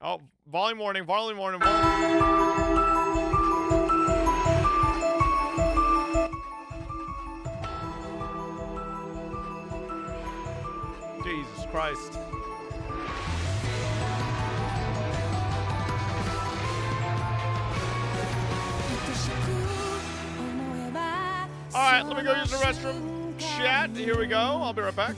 Oh, volume warning, volume warning, volume. Jesus Christ. Alright, let me go use the restroom. Chat, here we go. I'll be right back.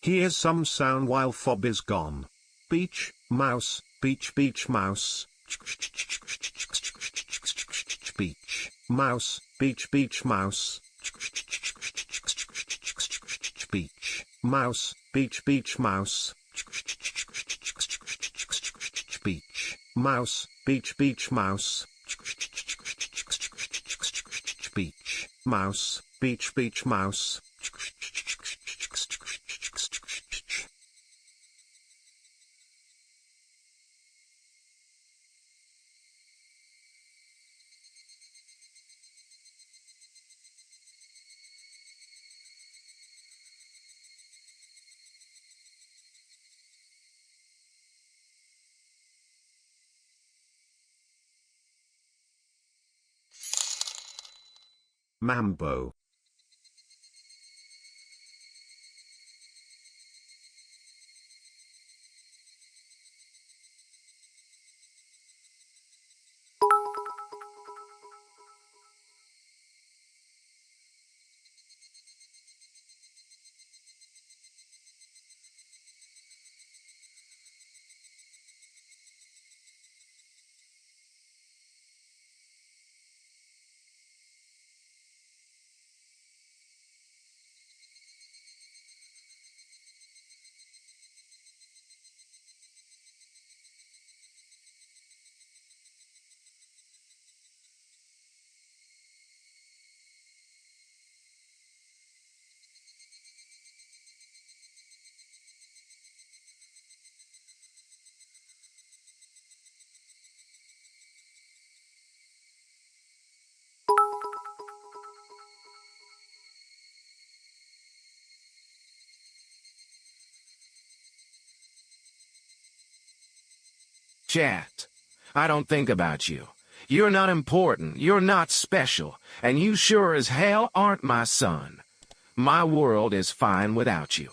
Here's some sound while Fob is gone. Beach, mouse, beach, beach, mouse. Beach, mouse, beach, beach, mouse. Beach, mouse, beach, beach, mouse. Beach, mouse, beach, beach, mouse. Beach, mouse, beach, beach, mouse. Mambo. Chat. I don't think about you. You're not important, you're not special, and you sure as hell aren't my son. My world is fine without you.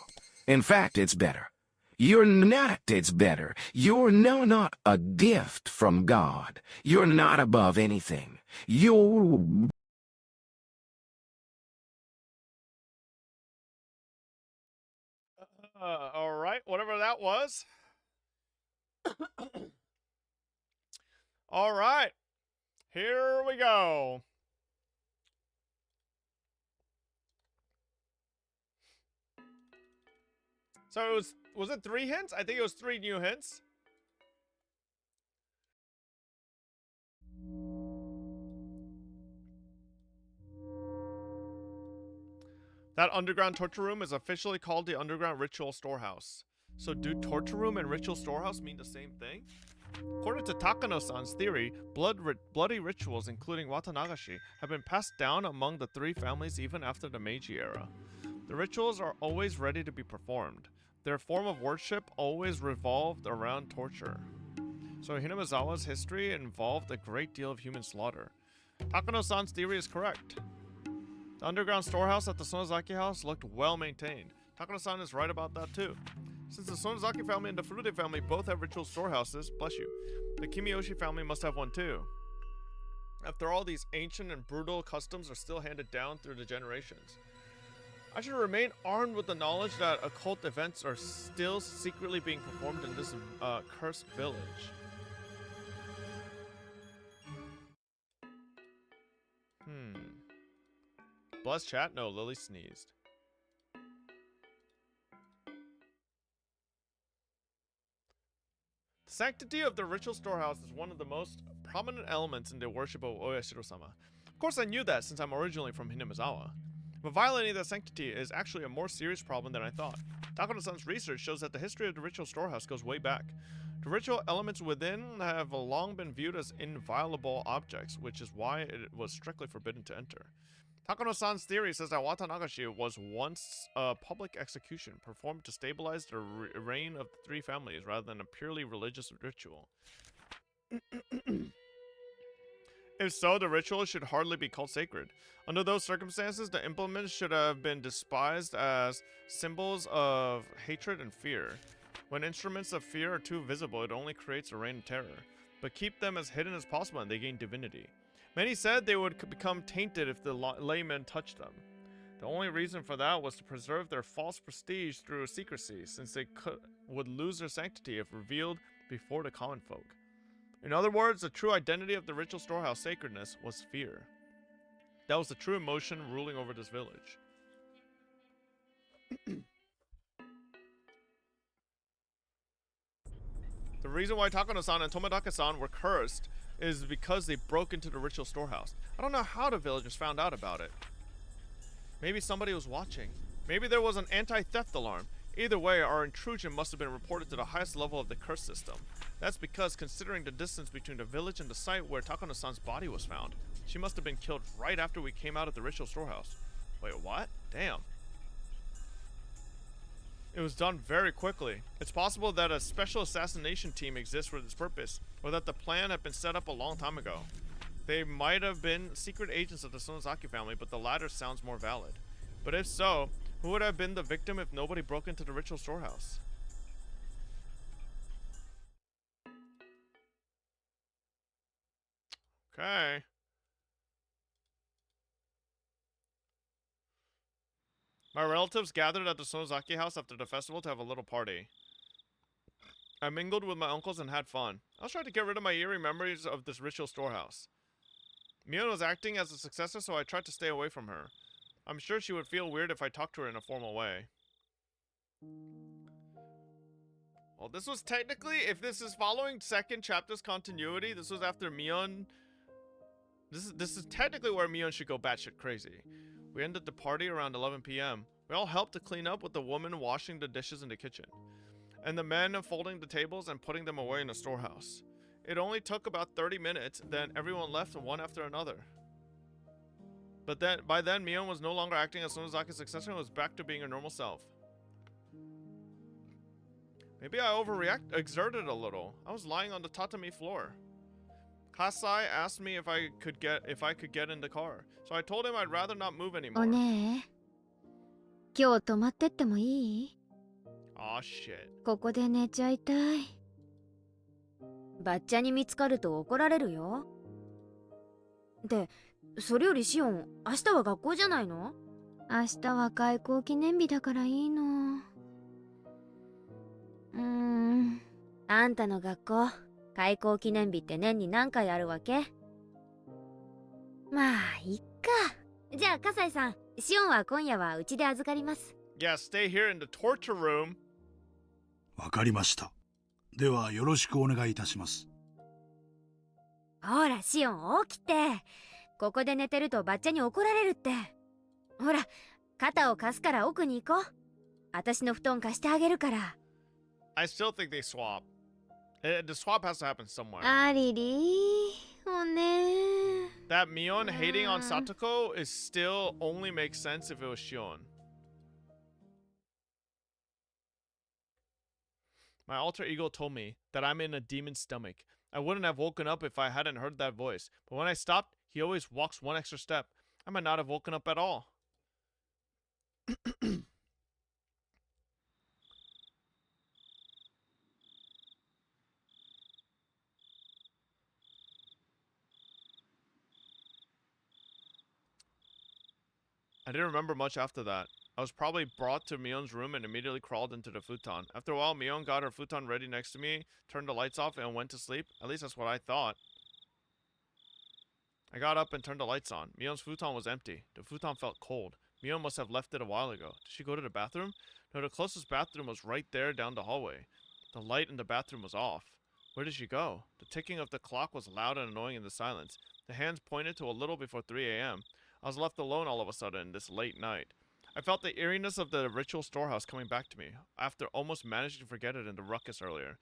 In fact, it's better. You're not, it's better. You're not a gift from God. You're not above anything. You... All right, whatever that was. All right, here we go. So was it 3 hints? I think it was 3 new hints. That underground torture room is officially called the underground ritual storehouse. So do torture room and ritual storehouse mean the same thing? According to Takano-san's theory, bloody rituals including Watanagashi have been passed down among the 3 families even after the Meiji era. The rituals are always ready to be performed. Their form of worship always revolved around torture. So Hinamizawa's history involved a great deal of human slaughter. Takano-san's theory is correct. The underground storehouse at the Sonozaki house looked well maintained. Takano-san is right about that too. Since the Sonozaki family and the Furude family both have ritual storehouses, bless you, the Kimiyoshi family must have one too. After all, these ancient and brutal customs are still handed down through the generations. I should remain armed with the knowledge that occult events are still secretly being performed in this cursed village. Bless chat? No, Lily sneezed. The sanctity of the ritual storehouse is one of the most prominent elements in the worship of Oyashiro-sama. Of course I knew that since I'm originally from Hinamizawa. But violating that sanctity is actually a more serious problem than I thought. Takano-san's research shows that the history of the ritual storehouse goes way back. The ritual elements within have long been viewed as inviolable objects, which is why it was strictly forbidden to enter. Takano-san's theory says that Watanagashi was once a public execution performed to stabilize the reign of the 3 families rather than a purely religious ritual. If so, the ritual should hardly be called sacred. Under those circumstances, the implements should have been despised as symbols of hatred and fear. When instruments of fear are too visible, it only creates a reign of terror. But keep them as hidden as possible and they gain divinity. Many said they would become tainted if the laymen touched them. The only reason for that was to preserve their false prestige through secrecy, since they would lose their sanctity if revealed before the common folk. In other words, the true identity of the ritual storehouse sacredness was fear. That was the true emotion ruling over this village. The reason why Takano-san and Tomadaka-san were cursed is because they broke into the ritual storehouse. I don't know how the villagers found out about it. Maybe somebody was watching. Maybe there was an anti-theft alarm. Either way, our intrusion must have been reported to the highest level of the curse system. That's because, considering the distance between the village and the site where Takano-san's body was found, she must have been killed right after we came out of the ritual storehouse. Wait, what? Damn. It was done very quickly. It's possible that a special assassination team exists for this purpose, or that the plan had been set up a long time ago. They might have been secret agents of the Sonozaki family, but the latter sounds more valid. But if so, who would have been the victim if nobody broke into the ritual storehouse? Okay. My relatives gathered at the Sonozaki house after the festival to have a little party. I mingled with my uncles and had fun. I was trying to get rid of my eerie memories of this ritual storehouse. Mion was acting as a successor, so I tried to stay away from her. I'm sure she would feel weird if I talked to her in a formal way. Well, this was technically, if this is following second chapter's continuity, this was after Mion. This is technically where Mion should go batshit crazy. We ended the party around 11 p.m. We all helped to clean up with the woman washing the dishes in the kitchen, and the men folding the tables and putting them away in the storehouse. It only took about 30 minutes, then everyone left one after another. But then, by then, Mion was no longer acting as Sonozaki's successor and was back to being her normal self. Maybe I exerted a little. I was lying on the tatami floor. Kasai asked me if I could get in the car, so I told him I'd rather not move anymore. おねえ、今日泊まってってもいい？ Aw, shit. ここで寝ちゃいたい。バッチャに見つかると怒られるよ。で、それよりシオン、明日は学校じゃないの？明日は開校記念日だからいいの。あんたの学校、開校記念日って年に何回あるわけ？まあ、いっか。じゃあ、笠井さん、シオンは今夜はうちで預かります。Yeah, stay here in the torture room. わかりました。ではよろしくお願いいたします。ほら、シオン起きて。ここで寝てるとバッチャに怒られるって。ほら、肩を貸すから奥に行こう。私の布団貸してあげるから。I still think they swap. The swap has to happen somewhere. ありりー、おね That Mion hating on Satoko is still only makes sense if it was Shion. My alter ego told me that I'm in a demon's stomach. I wouldn't have woken up if I hadn't heard that voice. But when I stopped, he always walks one extra step. I might not have woken up at all. I didn't remember much after that. I was probably brought to Mion's room and immediately crawled into the futon. After a while, Mion got her futon ready next to me, turned the lights off, and went to sleep. At least that's what I thought. I got up and turned the lights on. Mion's futon was empty. The futon felt cold. Mion must have left it a while ago. Did she go to the bathroom? No, the closest bathroom was right there down the hallway. The light in the bathroom was off. Where did she go? The ticking of the clock was loud and annoying in the silence. The hands pointed to a little before 3 a.m. I was left alone all of a sudden this late night. I felt the eeriness of the ritual storehouse coming back to me, after almost managing to forget it in the ruckus earlier.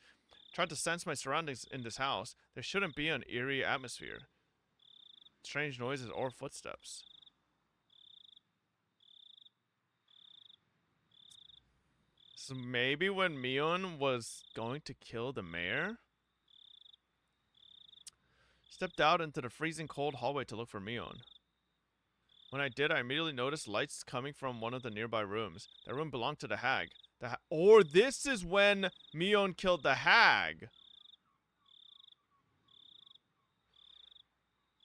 Tried to sense my surroundings in this house. There shouldn't be an eerie atmosphere. Strange noises or footsteps. So maybe when Mion was going to kill the mayor? Stepped out into the freezing cold hallway to look for Mion. When I did, I immediately noticed lights coming from one of the nearby rooms. That room belonged to the hag. Or this is when Mion killed the hag.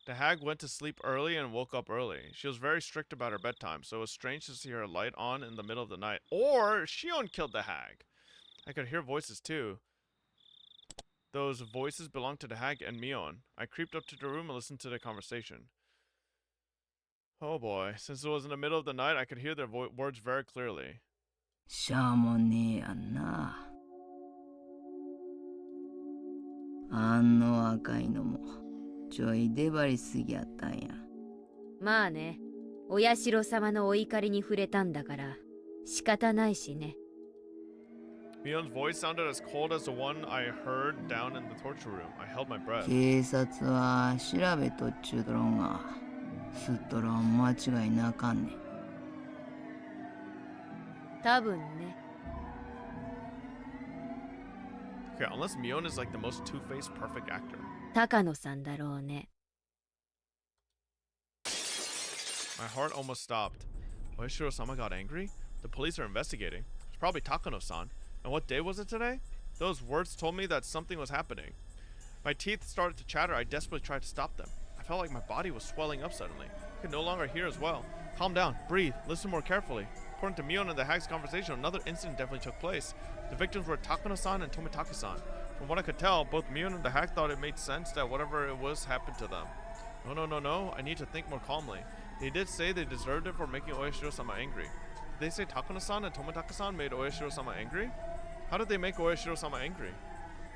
The hag went to sleep early and woke up early. She was very strict about her bedtime, so it was strange to see her light on in the middle of the night. Or Shion killed the hag. I could hear voices too. Those voices belonged to the hag and Mion. I creeped up to the room and listened to the conversation. Oh boy, since it was in the middle of the night, I could hear their words very clearly. しゃあもねえやんな。あんの赤いのもちょい出張りすぎやったんや。まあね、お社様のお怒りに触れたんだから仕方ないしね。Mion's voice sounded as cold as the one I heard down in the torture room. I held my breath. 警察は調べとっちゅうとろんが、すっとろん間違いなあかんねん。多分ね。Okay, unless Mion is like the most two-faced perfect actor. 高野さんだろうね。My heart almost stopped. Oishiro-sama got angry? The police are investigating. It's probably Takano-san. And what day was it today? Those words told me that something was happening. My teeth started to chatter. I desperately tried to stop them. I felt like my body was swelling up suddenly. I could no longer hear as well. Calm down, breathe, listen more carefully. According to Mion and the hag's conversation, another incident definitely took place. The victims were Takano-san and Tomitake-san. From what I could tell, both Mion and the hag thought it made sense that whatever it was happened to them. No. I need to think more calmly. They did say they deserved it for making Oyashiro-sama angry. Did they say Takano-san and Tomitake-san made Oyashiro-sama angry? How did they make Oyashiro-sama angry?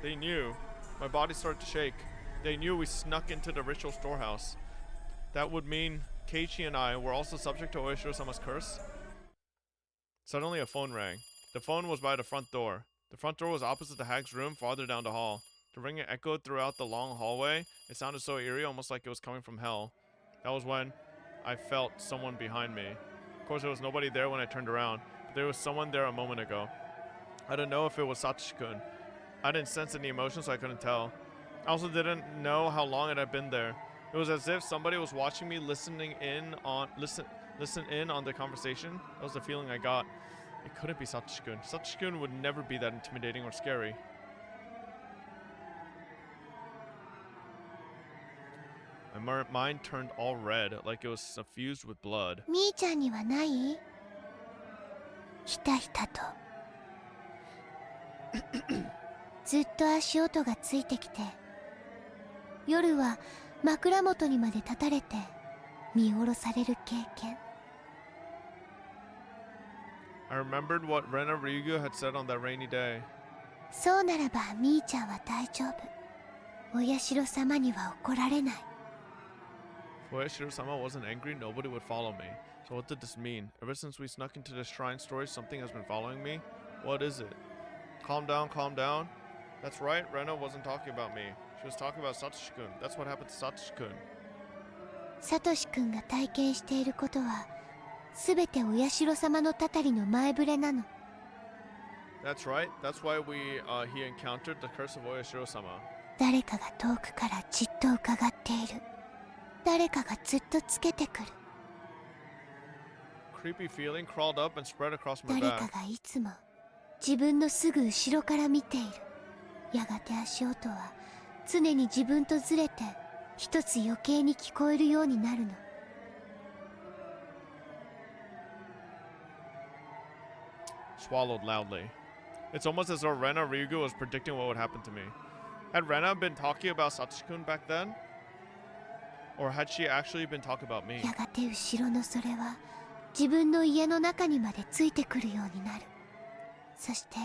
They knew. My body started to shake. They knew we snuck into the ritual storehouse. That would mean Keiichi and I were also subject to Oyashiro-sama's curse? Suddenly a phone rang. The phone was by the front door. The front door was opposite the hag's room farther down the hall. The ringing echoed throughout the long hallway. It sounded so eerie, almost like it was coming from hell. That was when I felt someone behind me. Of course, there was nobody there when I turned around, but there was someone there a moment ago. I didn't know if it was Satoshi-kun. I didn't sense any emotion, so I couldn't tell. I also didn't know how long it had been there. It was as if somebody was watching me, listen in on the conversation. That was the feeling I got. It couldn't be Satoshi-kun. Satoshi-kun would never be that intimidating or scary. My mind turned all red, like it was suffused with blood. みーちゃんにはない？ひたひたとずっと足音がついてきて、夜は枕元にまで立たれて見下ろされる経験。 I remembered what Rena Ryugu had said on that rainy day. そうならばみーちゃんは大丈夫。お社様には怒られない。 If Oyashiro-sama wasn't angry, nobody would follow me. So what did this mean? Ever since we snuck into the shrine story, something has been following me? What is it? Calm down, calm down. That's right, Rena wasn't talking about me. She was talking about Satoshi-kun. That's what happened to Satoshi-kun. サトシ君が体験していることはすべてお社様のたたりの前触れなの。 That's right. That's why he encountered the curse of Oyashiro-sama. 誰かが遠くからじっと伺っている。誰かがずっとつけてくる。 Creepy feeling crawled up and spread across my 誰か back. がいつも自分のすぐ後ろから見ている。やがて足音は常に自分とずれて一つ余計に聞こえるようになるの。 Swallowed loudly. It's almost as though Rena Ryugu was predicting what would happen to me. Had Rena been talking about Satoshi-kun back then? Or had she actually been talking about me? やがて後ろのそれは自分の家の中にまでついてくるようになる。そして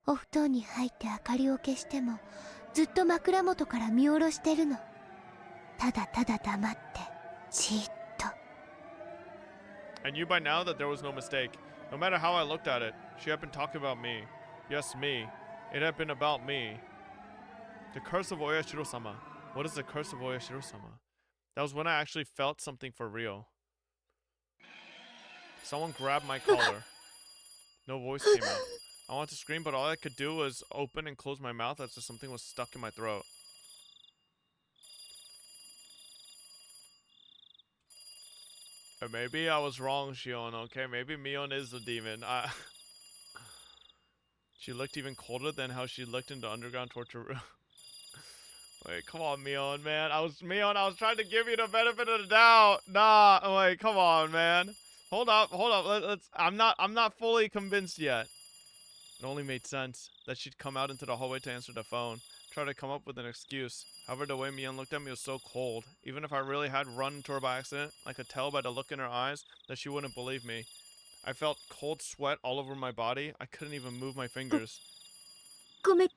お布団に入って明かりを消してもずっと枕元から見下ろしてるの。ただただ黙ってじーっと。 I knew by now that there was no mistake. No matter how I looked at it, she had been talking about me. Yes, me. It had been about me. The curse of Oyashiro-sama. What is the curse of Oyashiro-sama? That was when I actually felt something for real. Someone grabbed my collar. No voice came out. I wanted to scream, but all I could do was open and close my mouth as if something was stuck in my throat. Maybe I was wrong, Shion, okay? Maybe Mion is the demon. She looked even colder than how she looked in the underground torture room. Wait, come on, Mion, man. I was trying to give you the benefit of the doubt. Nah, wait, come on, man. Hold up. I'm not fully convinced yet. It only made sense that she'd come out into the hallway to answer the phone. Try to come up with an excuse. However, the way Mion looked at me was so cold. Even if I really had run into her by accident, I could tell by the look in her eyes that she wouldn't believe me. I felt cold sweat all over my body. I couldn't even move my fingers. ごめん。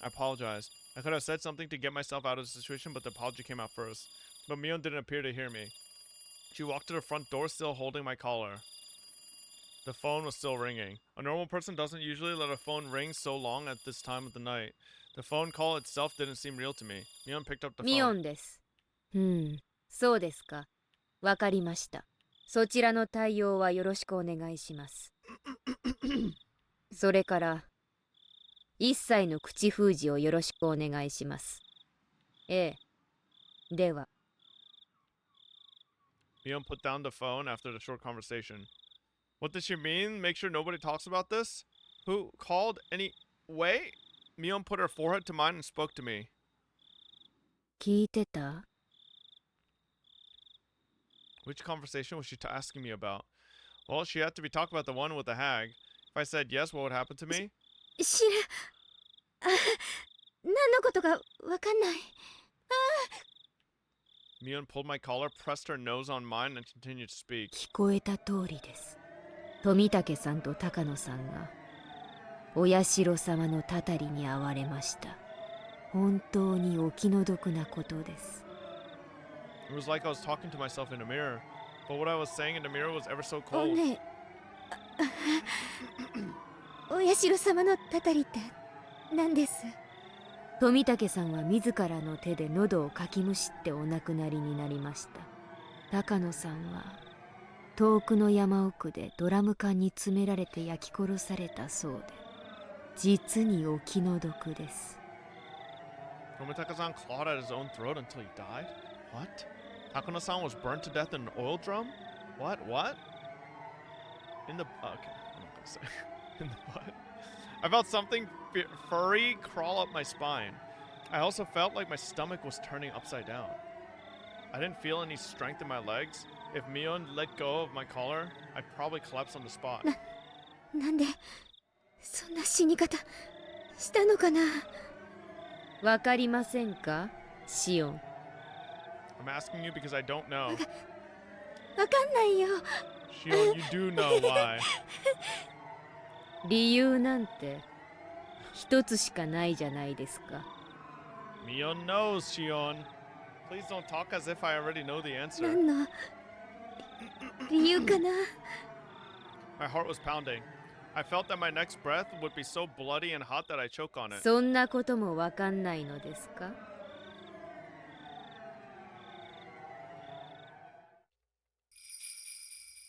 I apologized. I could have said something to get myself out of the situation, but the apology came out first. But Mion didn't appear to hear me. She walked to the front door, still holding my collar. The phone was still ringing. A normal person doesn't usually let a phone ring so long at this time of the night. The phone call itself didn't seem real to me. Mion picked up the ミオ phone. ンです。そうですか。わかりました。そちらの対応はよろしくお願いします。それから、一切の口封じをよろしくお願いします。ええ。では。 Mion put down the phone after the short conversation. What did she mean? Make sure nobody talks about this? Who called anyway? Mion put her forehead to mine and spoke to me. 聞いてた？ Which conversation was she asking me about? Well, she had to be talking about the one with the hag. If I said yes, what would happen to me? 何のことかわかんない。Mion pulled my collar, pressed her nose on mine, and continued to speak. 聞こえた通りです。富武さんと高野さんがお社様のたたりに遭われました。本当にお気の毒なことです。 It was like I was talking to myself in a mirror, but what I was saying in the mirror was ever so お cold. ねお社様のたたりって何です？富武さんは自らの手で喉をかきむしってお亡くなりになりました。高野さんは遠くの山奥でドラム缶に詰められて焼き殺されたそうで、実にお気の毒です。 Tomitaka-san clawed at his own throat until he died? What? Takano-san was burned to death in an oil drum? What? In the... okay, I'm not gonna say. In the butt. I felt something furry crawl up my spine. I also felt like my stomach was turning upside down. I didn't feel any strength in my legs. If Mion let go of my collar, I'd probably collapse on the spot. なんでそんな死に方したのかな。わかりませんか、シオン。 I'm asking you because I don't know. わかんないよ。 Shion, you do know why. 理由なんて一つしかないじゃないですか。 Mion knows, Shion. Please don't talk as if I already know the な answer. んの理由かな。 My heart was pounding. I felt that my next breath would be so bloody and hot that I choke on it. そんなこともわかんないのですか。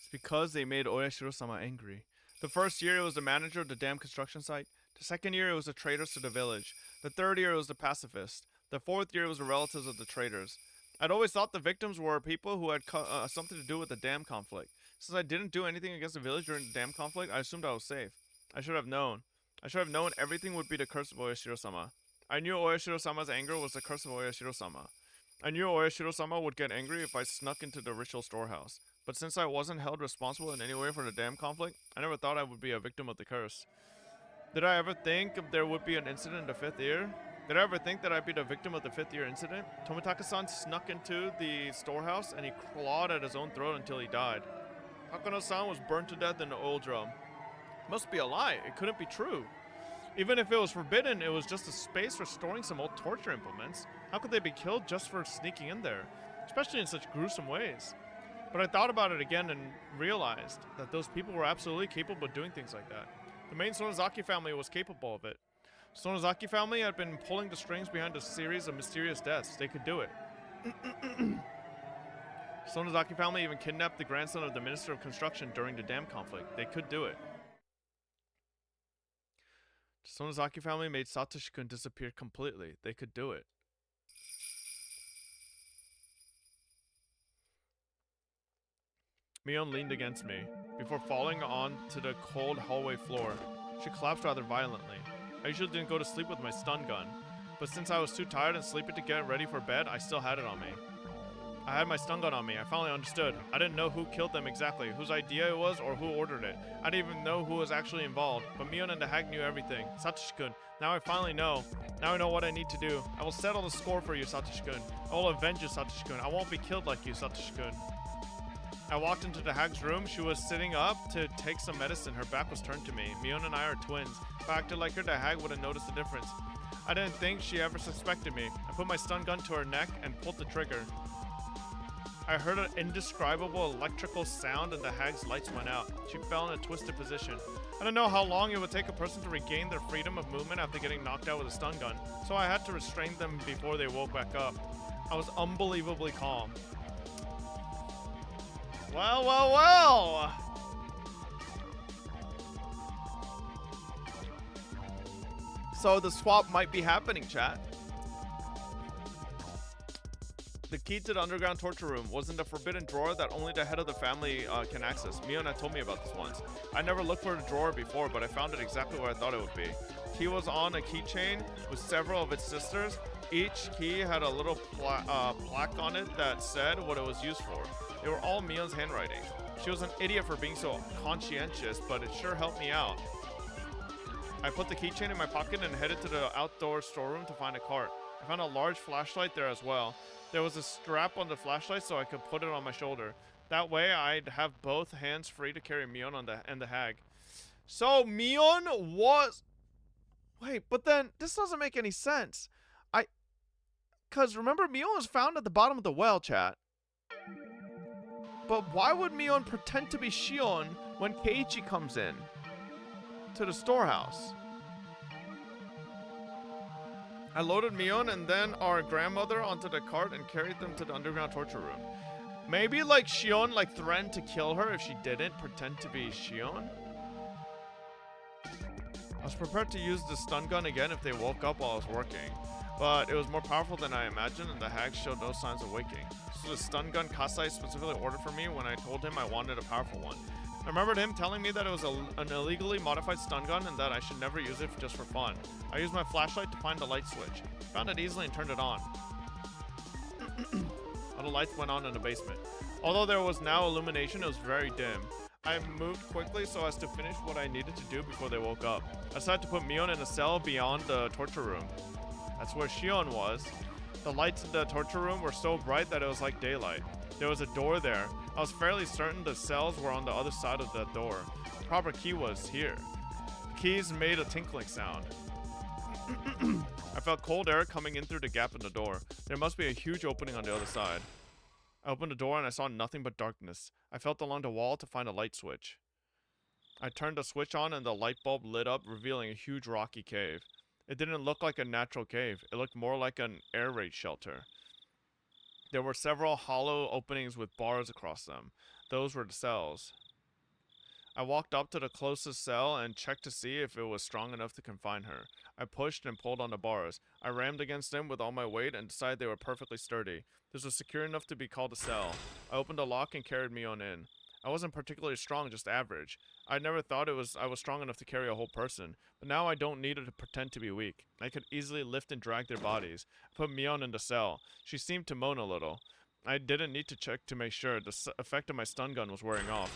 It's because they made Oyashiro-sama angry. The first year it was the manager of the damn construction site. The second year it was the traitors to the village. The third year it was the pacifist. The fourth year it was the relatives of the traitors. I'd always thought the victims were people who had something to do with the dam conflict. Since I didn't do anything against the village during the dam conflict, I assumed I was safe. I should have known. I should have known everything would be the curse of Oyashiro-sama. I knew Oyashiro-sama's anger was the curse of Oyashiro-sama. I knew Oyashiro-sama would get angry if I snuck into the ritual storehouse. But since I wasn't held responsible in any way for the dam conflict, I never thought I would be a victim of the curse. Did I ever think there would be an incident in the 5th year? Did I ever think that I'd be the victim of the 5th year incident? Tomitaka-san snuck into the storehouse and he clawed at his own throat until he died. Takano-san was burned to death in the oil drum. Must be a lie. It couldn't be true. Even if it was forbidden, it was just a space for storing some old torture implements. How could they be killed just for sneaking in there? Especially in such gruesome ways. But I thought about it again and realized that those people were absolutely capable of doing things like that. The main Sonozaki family was capable of it. Sonozaki family had been pulling the strings behind a series of mysterious deaths. They could do it. Sonozaki family even kidnapped the grandson of the Minister of Construction during the dam conflict. They could do it. The Sonozaki family made Satoshi-kun disappear completely. They could do it. Mion leaned against me. Before falling onto the cold hallway floor, she collapsed rather violently. I usually didn't go to sleep with my stun gun, but since I was too tired and sleepy to get ready for bed, I still had it on me. I had my stun gun on me. I finally understood. I didn't know who killed them exactly, whose idea it was, or who ordered it. I didn't even know who was actually involved, but Mion and the hag knew everything. Satoshi-kun, now I finally know. Now I know what I need to do. I will settle the score for you, Satoshi-kun. I will avenge you, Satoshi-kun. I won't be killed like you, Satoshi-kun. I walked into the hag's room. She was sitting up to take some medicine. Her back was turned to me. Mion and I are twins. If I acted like her, the hag would have noticed the difference. I didn't think she ever suspected me. I put my stun gun to her neck and pulled the trigger. I heard an indescribable electrical sound and the hag's lights went out. She fell in a twisted position. I don't know how long it would take a person to regain their freedom of movement after getting knocked out with a stun gun, so I had to restrain them before they woke back up. I was unbelievably calm. Well, well, well! So the swap might be happening, chat. The key to the underground torture room was in the forbidden drawer that only the head of the family can access. Miona told me about this once. I never looked for the drawer before, but I found it exactly where I thought it would be. The key was on a keychain with several of its sisters. Each key had a little plaque on it that said what it was used for. They were all Mion's handwriting. She was an idiot for being so conscientious, but it sure helped me out. I put the keychain in my pocket and headed to the outdoor storeroom to find a cart. I found a large flashlight there as well. There was a strap on the flashlight so I could put it on my shoulder. That way I'd have both hands free to carry Mion and the hag. So Mion was... Wait, but then this doesn't make any sense. Because remember, Mion was found at the bottom of the well, chat. But why would Mion pretend to be Shion when Keiichi comes in to the storehouse? I loaded Mion and then our grandmother onto the cart and carried them to the underground torture room. Maybe like Shion threatened to kill her if she didn't pretend to be Shion? I was prepared to use the stun gun again if they woke up while I was working, but it was more powerful than I imagined and the hag showed no signs of waking. So the stun gun Kasai specifically ordered for me when I told him I wanted a powerful one. I remembered him telling me that it was an illegally modified stun gun and that I should never use it just for fun. I used my flashlight to find the light switch. Found it easily and turned it on. A the lights went on in the basement. Although there was now illumination, it was very dim. I moved quickly so as to finish what I needed to do before they woke up. I decided to put Mion in a cell beyond the torture room. That's where Shion was. The lights in the torture room were so bright that it was like daylight. There was a door there. I was fairly certain the cells were on the other side of that door. The proper key was here. The keys made a tinkling sound. I felt cold air coming in through the gap in the door. There must be a huge opening on the other side. I opened the door and I saw nothing but darkness. I felt along the wall to find a light switch. I turned the switch on and the light bulb lit up, revealing a huge rocky cave. It didn't look like a natural cave. It looked more like an air raid shelter. There were several hollow openings with bars across them. Those were the cells. I walked up to the closest cell and checked to see if it was strong enough to confine her. I pushed and pulled on the bars. I rammed against them with all my weight and decided they were perfectly sturdy. This was secure enough to be called a cell. I opened the lock and carried Mion in. I wasn't particularly strong, just average. I never thought I was strong enough to carry a whole person, but now I don't need to pretend to be weak. I could easily lift and drag their bodies. I put Mion in the cell. She seemed to moan a little. I didn't need to check to make sure. The effect of my stun gun was wearing off.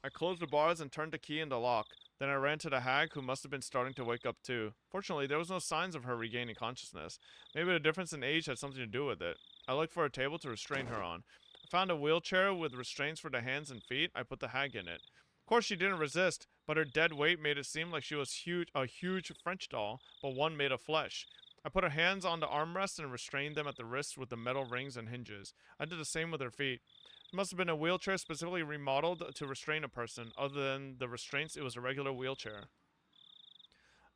I closed the bars and turned the key in the lock. Then I ran to the hag, who must have been starting to wake up too. Fortunately, there was no signs of her regaining consciousness. Maybe the difference in age had something to do with it. I looked for a table to restrain her on. I found a wheelchair with restraints for the hands and feet. I put the hag in it. Of course, she didn't resist, but her dead weight made it seem like she was a huge French doll, but one made of flesh. I put her hands on the armrests and restrained them at the wrists with the metal rings and hinges. I did the same with her feet. It must have been a wheelchair specifically remodeled to restrain a person. Other than the restraints, it was a regular wheelchair.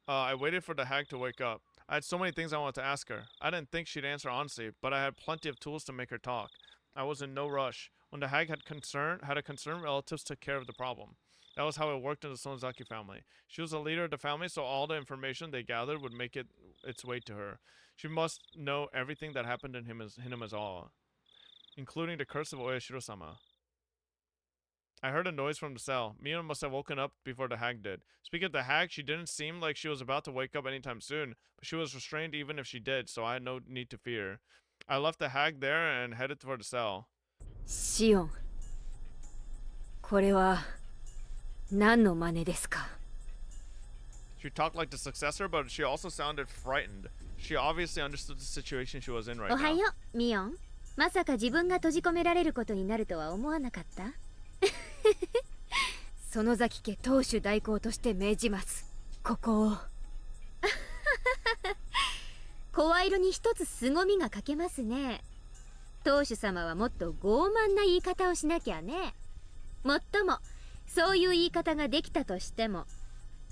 I waited for the hag to wake up. I had so many things I wanted to ask her. I didn't think she'd answer honestly, but I had plenty of tools to make her talk. I was in no rush. When the hag had a concern, relatives took care of the problem. That was how it worked in the Sonozaki family. She was the leader of the family, so all the information they gathered would make its way to her. She must know everything that happened in Hinamizawa, including the curse of Oyashiro-sama. I heard a noise from the cell. Mion must have woken up before the hag did. Speaking of the hag, she didn't seem like she was about to wake up anytime soon, but she was restrained even if she did, so I had no need to fear. I left the hag there and headed toward the cell. シオン、これは何の真似ですか? She talked like the successor, but she also sounded frightened. She obviously understood the situation she was in right おは now. よう、ミオン。まさか自分が閉じ込められることになるとは思わなかった？園崎家当主代行として命じます。ここを。声色に一つ凄みが欠けますね。当主様はもっと傲慢な言い方をしなきゃね。もっとも、そういう言い方ができたとしても、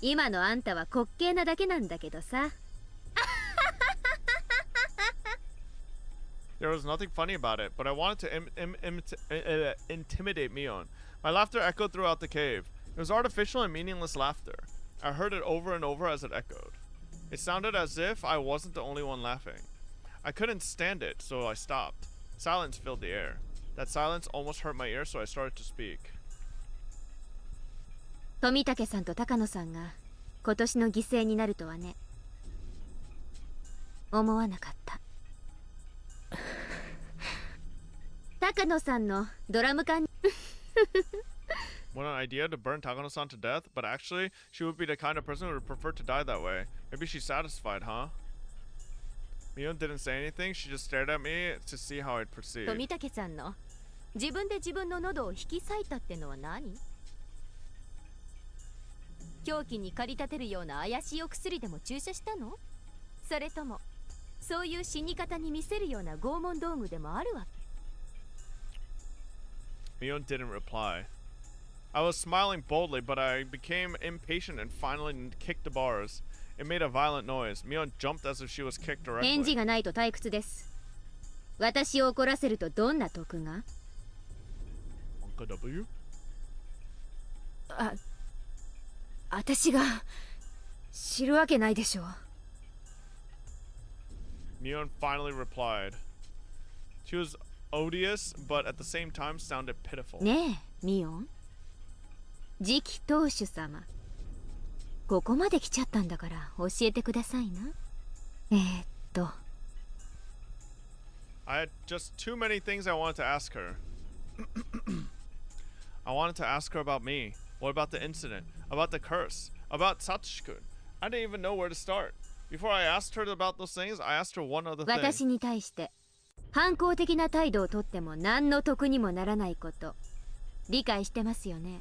今のあんたは滑稽なだけなんだけどさ。There was nothing funny about it, but I wanted to intimidate Mion. My laughter echoed throughout the cave. It was artificial and meaningless laughter. I heard it over and over as it echoed. It sounded as if I wasn't the only one laughing. I couldn't stand it, so I stopped. Silence filled the air. That silence almost hurt my ear, so I started to speak. 富武さんと高野さんが今年の犠牲になるとはね。思わなかった。高野さんのドラム缶。What an idea to burn Takano-san to death, but actually, she would be the kind of person who would prefer to die that way. Maybe she's satisfied, huh? Mion didn't say anything, she just stared at me to see how I'd proceed. 富武さんの自分で自分の喉を引き裂いたってのは何？凶器に駆り立てるような怪しいお薬でも注射したの？それともそういう死に方に見せるような拷問道具でもあるわけ？ Mion didn't reply. I was smiling boldly, but I became impatient and finally kicked the bars. It made a violent noise. Mion jumped as if she was kicked 返事 directly. がないと退屈です。私を怒らせるとどんな得が？ Uncle W? 私が知るわけないでしょう。 Mion finally replied. She was odious, but at the same time sounded pitiful. ねえ、ミオン。次期当主様。ここまで来ちゃったんだから教えてくださいな。I had just too many things I wanted to ask her. I wanted to ask her about me. What about the incident? About the curse? About Satsuki-kun? I didn't even know where to start. Before I asked her about those things, I asked her one other thing. 私に対して反抗的な態度をとっても何の得にもならないこと理解してますよね。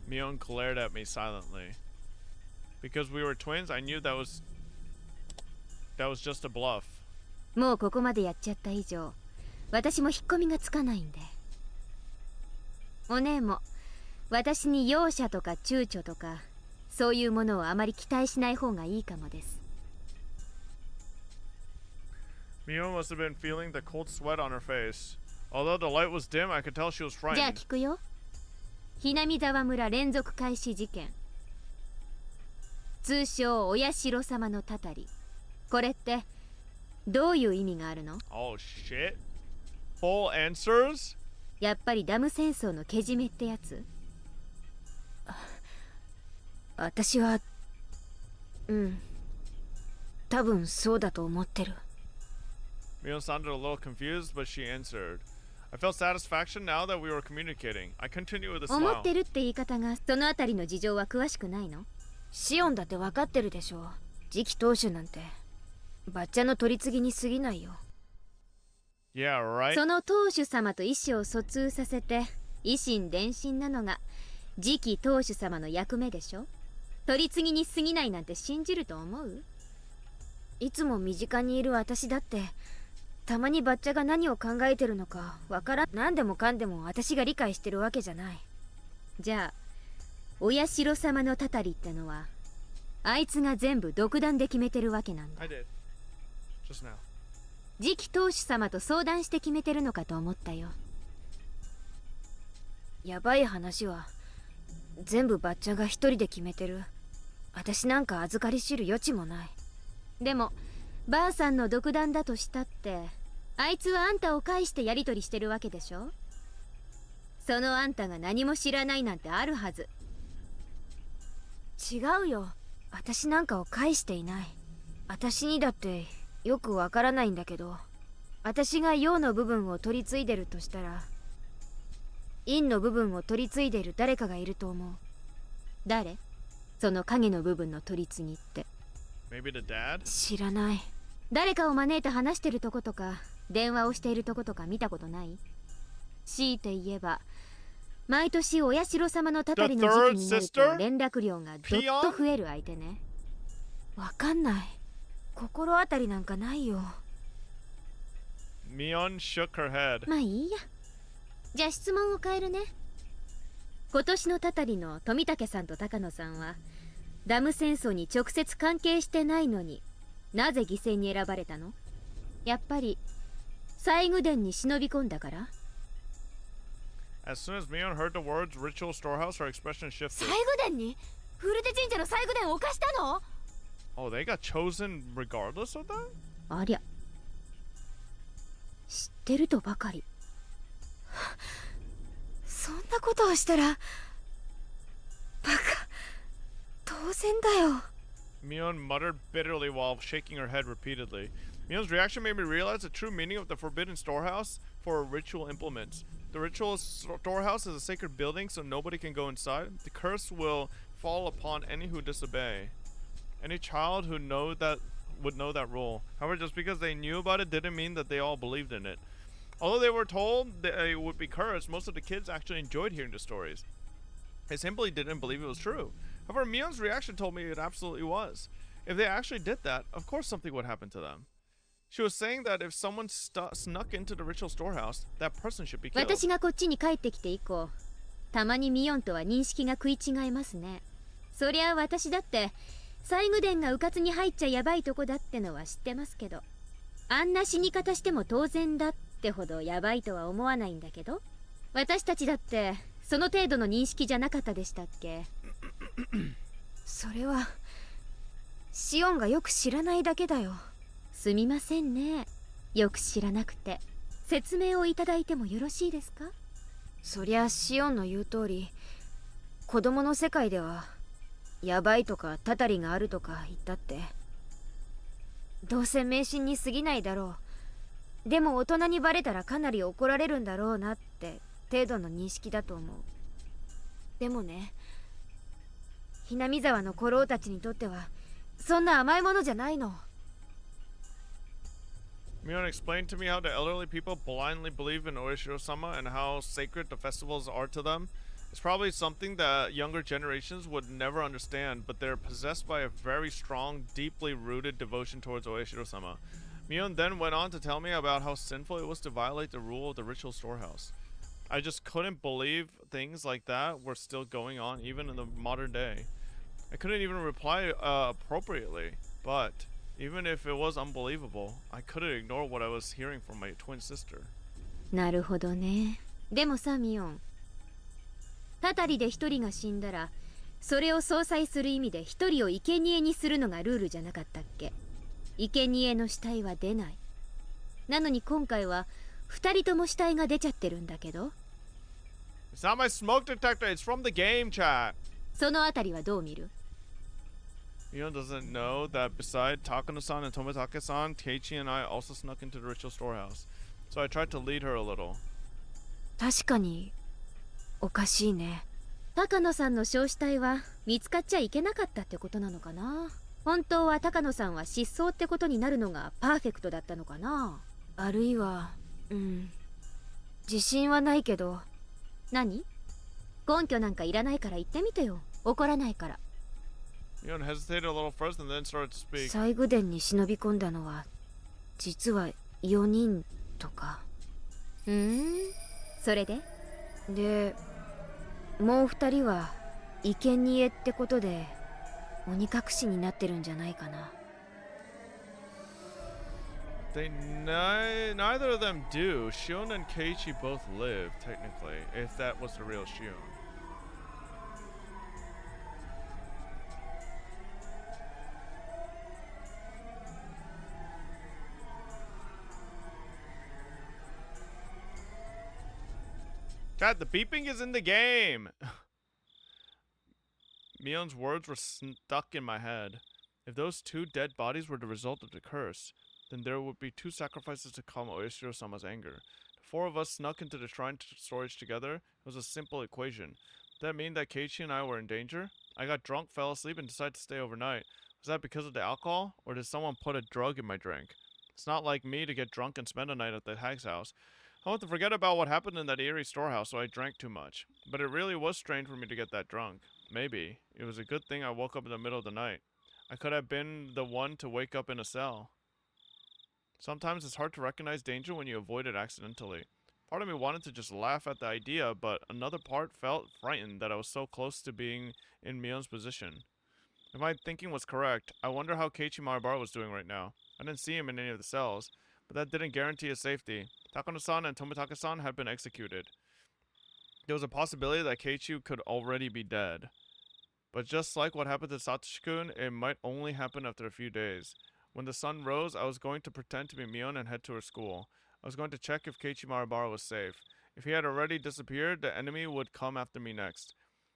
Mion glared at me silently. Because we were twins, I knew that was just a bluff. もうここまでやっちゃった以上私も引っ込みがつかないんで。お姉も私に容赦とか躊躇とかそういうものをあまり期待しない方がいいかもです。Mion must have been feeling the cold sweat on her face. Although the light was dim, I could tell she was じゃあ frightened. 聞くよ。ひなみ沢村連続開始事件、通称お社様のたたり、これってどういう意味があるの？ Oh shit. Full answers? やっぱりダム戦争のけじめってやつ？私は多分そうだと思ってる。Mion sounded a little confused, but she answered. I felt satisfaction now that we were communicating. I continued with a 思 smile. ってるって言い方がそのあたりの事情は詳しくないの？シオンだって分かってるでしょ。次期当主なんてバッチャの取り次ぎに過ぎないよ。Yeah, right? その当主様と意思を疎通させて維心伝心なのが次期当主様の役目でしょ。取り次ぎに過ぎないなんて信じると思う？いつも身近にいる私だってたまにバッチャが何を考えてるのかわからん。何でもかんでも私が理解してるわけじゃない。じゃあお社様のたたりってのはあいつが全部独断で決めてるわけなんだ。 I did. Just now. 次期当主様と相談して決めてるのかと思ったよ。やばい話は全部バッチャが一人で決めてる。私なんか預かり知る余地もない。でもばあさんの独断だとしたってあいつはあんたを介してやり取りしてるわけでしょ。そのあんたが何も知らないなんてあるはず。違うよ。私なんかを介していない。私にだってよくわからないんだけど、私が陽の部分を取り継いでるとしたら陰の部分を取り継いでる誰かがいると思う。誰？その影の部分の取り継ぎって。 Maybe the dad? 知らない。誰かを招いて話してるとことか電話をしているとことか見たことない？強いて言えば毎年お社様のたたりの時期になると連絡量がどっと増える相手ね。わかんない。心当たりなんかないよ。 Mion shook her head. まあいいや。じゃあ質問を変えるね。今年のたたりの富武さんと高野さんはダム戦争に直接関係してないのになぜ犠牲に選ばれたの？やっぱり西宮殿に忍び込んだから？ As soon as Mion heard the words ritual storehouse, her expression 西 shifted. 宮殿に？フルテ神社の西宮殿を犯したの？ Oh, they got chosen regardless of that? ありゃ、知ってるとばかり。そんなことをしたらバカ、当然だよ。 Mion muttered bitterly while shaking her head repeatedly. Mion's reaction made me realize the true meaning of the forbidden storehouse for ritual implements. The ritual storehouse is a sacred building, so nobody can go inside. The curse will fall upon any who disobey. Any child who would know that rule. However, just because they knew about it didn't mean that they all believed in it. Although they were told they would be cursed, most of the kids actually enjoyed hearing the stories. They simply didn't believe it was true. However, Mion's reaction told me it absolutely was. If they actually did that, of course something would happen to them. She was saying that if someone snuck into the ritual storehouse, that person should be killed. 私がこっちに帰ってきて以降、たまにミヨンとは認識が食い違いますね。そりゃ私だって西宮殿が迂闊に入っちゃやばいとこだってのは知ってますけど、あんな死に方しても当然だってほどやばいとは思わないんだけど、私たちだってその程度の認識じゃなかったでしたっけ？それはシオンがよく知らないだけだよ。すみませんね、よく知らなくて。説明をいただいてもよろしいですか？そりゃシオンの言う通り、子供の世界ではヤバいとかたたりがあるとか言ったってどうせ迷信に過ぎないだろう。でも大人にバレたらかなり怒られるんだろうなって程度の認識だと思う。でもね、ひなみ沢の古老たちにとってはそんな甘いものじゃないの。Mion explained to me how the elderly people blindly believe in Oishiro-sama and how sacred the festivals are to them. It's probably something that younger generations would never understand, but they're possessed by a very strong, deeply rooted devotion towards Oishiro-sama. Mion then went on to tell me about how sinful it was to violate the rule of the ritual storehouse. I just couldn't believe things like that were still going on even in the modern day. I couldn't even reply appropriately, but even if it was unbelievable, I couldn't ignore what I was hearing from my twin sister. なるほどね。でもさ、ミオン、たたりで一人が死んだらそれを相殺する意味で一人を生贄にするのがルールじゃなかったっけ。生贄の死体は出ない。なのに今回は二人とも死体が出ちゃってるんだけど。 It's not my smoke detector, it's from the game chat. そのあたりはどう見る？ Mion doesn't know that beside Takano-san and Tomitake-san, Keiichi and I also snuck into the ritual storehouse. So I tried to lead her a little. 確かにおかしいね。高野さんの焼死体は見つかっちゃいけなかったってことなのかな。本当は高野さんは失踪ってことになるのがパーフェクトだったのかな。あるいは自信はないけど。何？根拠なんかいらないから言ってみてよ。怒らないから。Mion hesitated a little first and then started to speak. 西宮殿に忍び込んだのは実は4人とか。それでもう2人は生贄ってことで鬼隠しになってるんじゃないかな。Neither of them do. Shion and Keiichi both live, technically, if that was the real Shion. God, the beeping is in the game! Mion's words were stuck in my head. If those two dead bodies were the result of the curse, then there would be two sacrifices to calm Oishiro-sama's anger. The four of us snuck into the shrine storage together. It was a simple equation. Did that mean that Keiichi and I were in danger? I got drunk, fell asleep, and decided to stay overnight. Was that because of the alcohol, or did someone put a drug in my drink? It's not like me to get drunk and spend a night at the hag's house. I want to forget about what happened in that eerie storehouse, so I drank too much. But it really was strange for me to get that drunk. Maybe. It was a good thing I woke up in the middle of the night. I could have been the one to wake up in a cell. Sometimes it's hard to recognize danger when you avoid it accidentally. Part of me wanted to just laugh at the idea, but another part felt frightened that I was so close to being in Mion's position. If my thinking was correct, I wonder how Keiichi Maribara was doing right now. I didn't see him in any of the cells, but that didn't guarantee his safety. Takano-san and Tomitake-san had been executed. There was a possibility that Keiichi could already be dead. But just like what happened to Satoshi-kun, it might only happen after a few days. When the sun rose, I was going to pretend to be Mion and head to her school. I was going to check if Keiichi Maribara was safe. If he had already disappeared, the enemy would come after me next.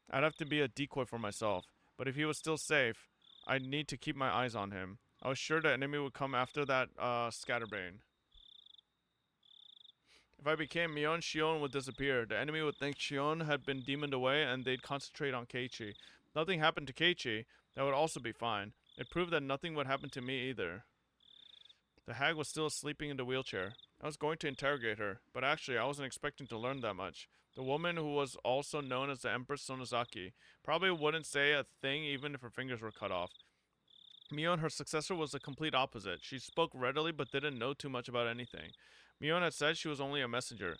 I'd have to be a decoy for myself. But if he was still safe, I'd need to keep my eyes on him. I was sure the enemy would come after that scatterbrain. If I became Mion, Shion would disappear. The enemy would think Shion had been demoned away and they'd concentrate on Keiichi. Nothing happened to Keiichi, that would also be fine. It proved that nothing would happen to me either. The hag was still sleeping in the wheelchair. I was going to interrogate her, but actually I wasn't expecting to learn that much. The woman, who was also known as the Empress Sonozaki, probably wouldn't say a thing even if her fingers were cut off. Mion, her successor, was the complete opposite. She spoke readily but didn't know too much about anything. Mion had said she was only a messenger,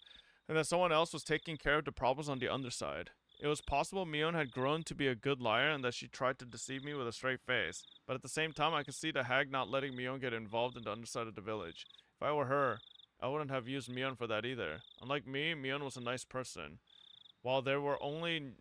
and that someone else was taking care of the problems on the underside. It was possible Mion had grown to be a good liar and that she tried to deceive me with a straight face, but at the same time I could see the hag not letting Mion get involved in the underside of the village. If I were her, I wouldn't have used Mion for that either. Unlike me, Mion was a nice person. While there were only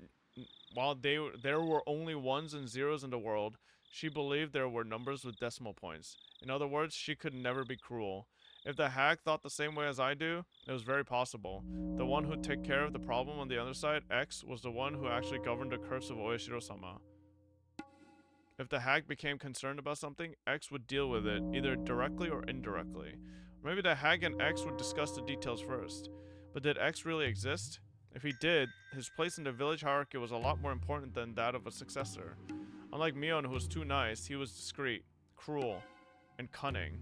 ones and zeros in the world, she believed there were numbers with decimal points. In other words, she could never be cruel. If the hag thought the same way as I do, it was very possible. The one who'd take care of the problem on the other side, X, was the one who actually governed the curse of Oishiro-sama. If the hag became concerned about something, X would deal with it, either directly or indirectly. Or maybe the hag and X would discuss the details first. But did X really exist? If he did, his place in the village hierarchy was a lot more important than that of a successor. Unlike Mion, who was too nice, he was discreet, cruel, and cunning.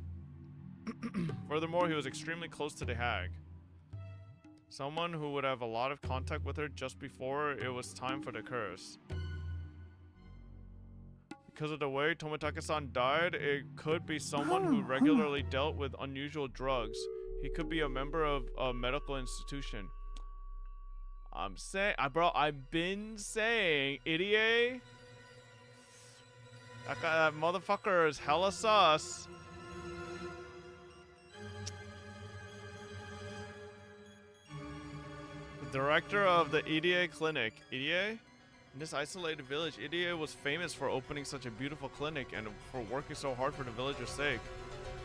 Furthermore, he was extremely close to the hag. Someone who would have a lot of contact with her just before it was time for the curse. Because of the way Tomitake-san died, it could be someone who regularly dealt with unusual drugs. He could be a member of a medical institution. I'm saying, bro, I've been saying, Irie. That motherfucker is hella sus. The director of the Irie clinic. Irie? In this isolated village, Irie was famous for opening such a beautiful clinic and for working so hard for the villagers' sake.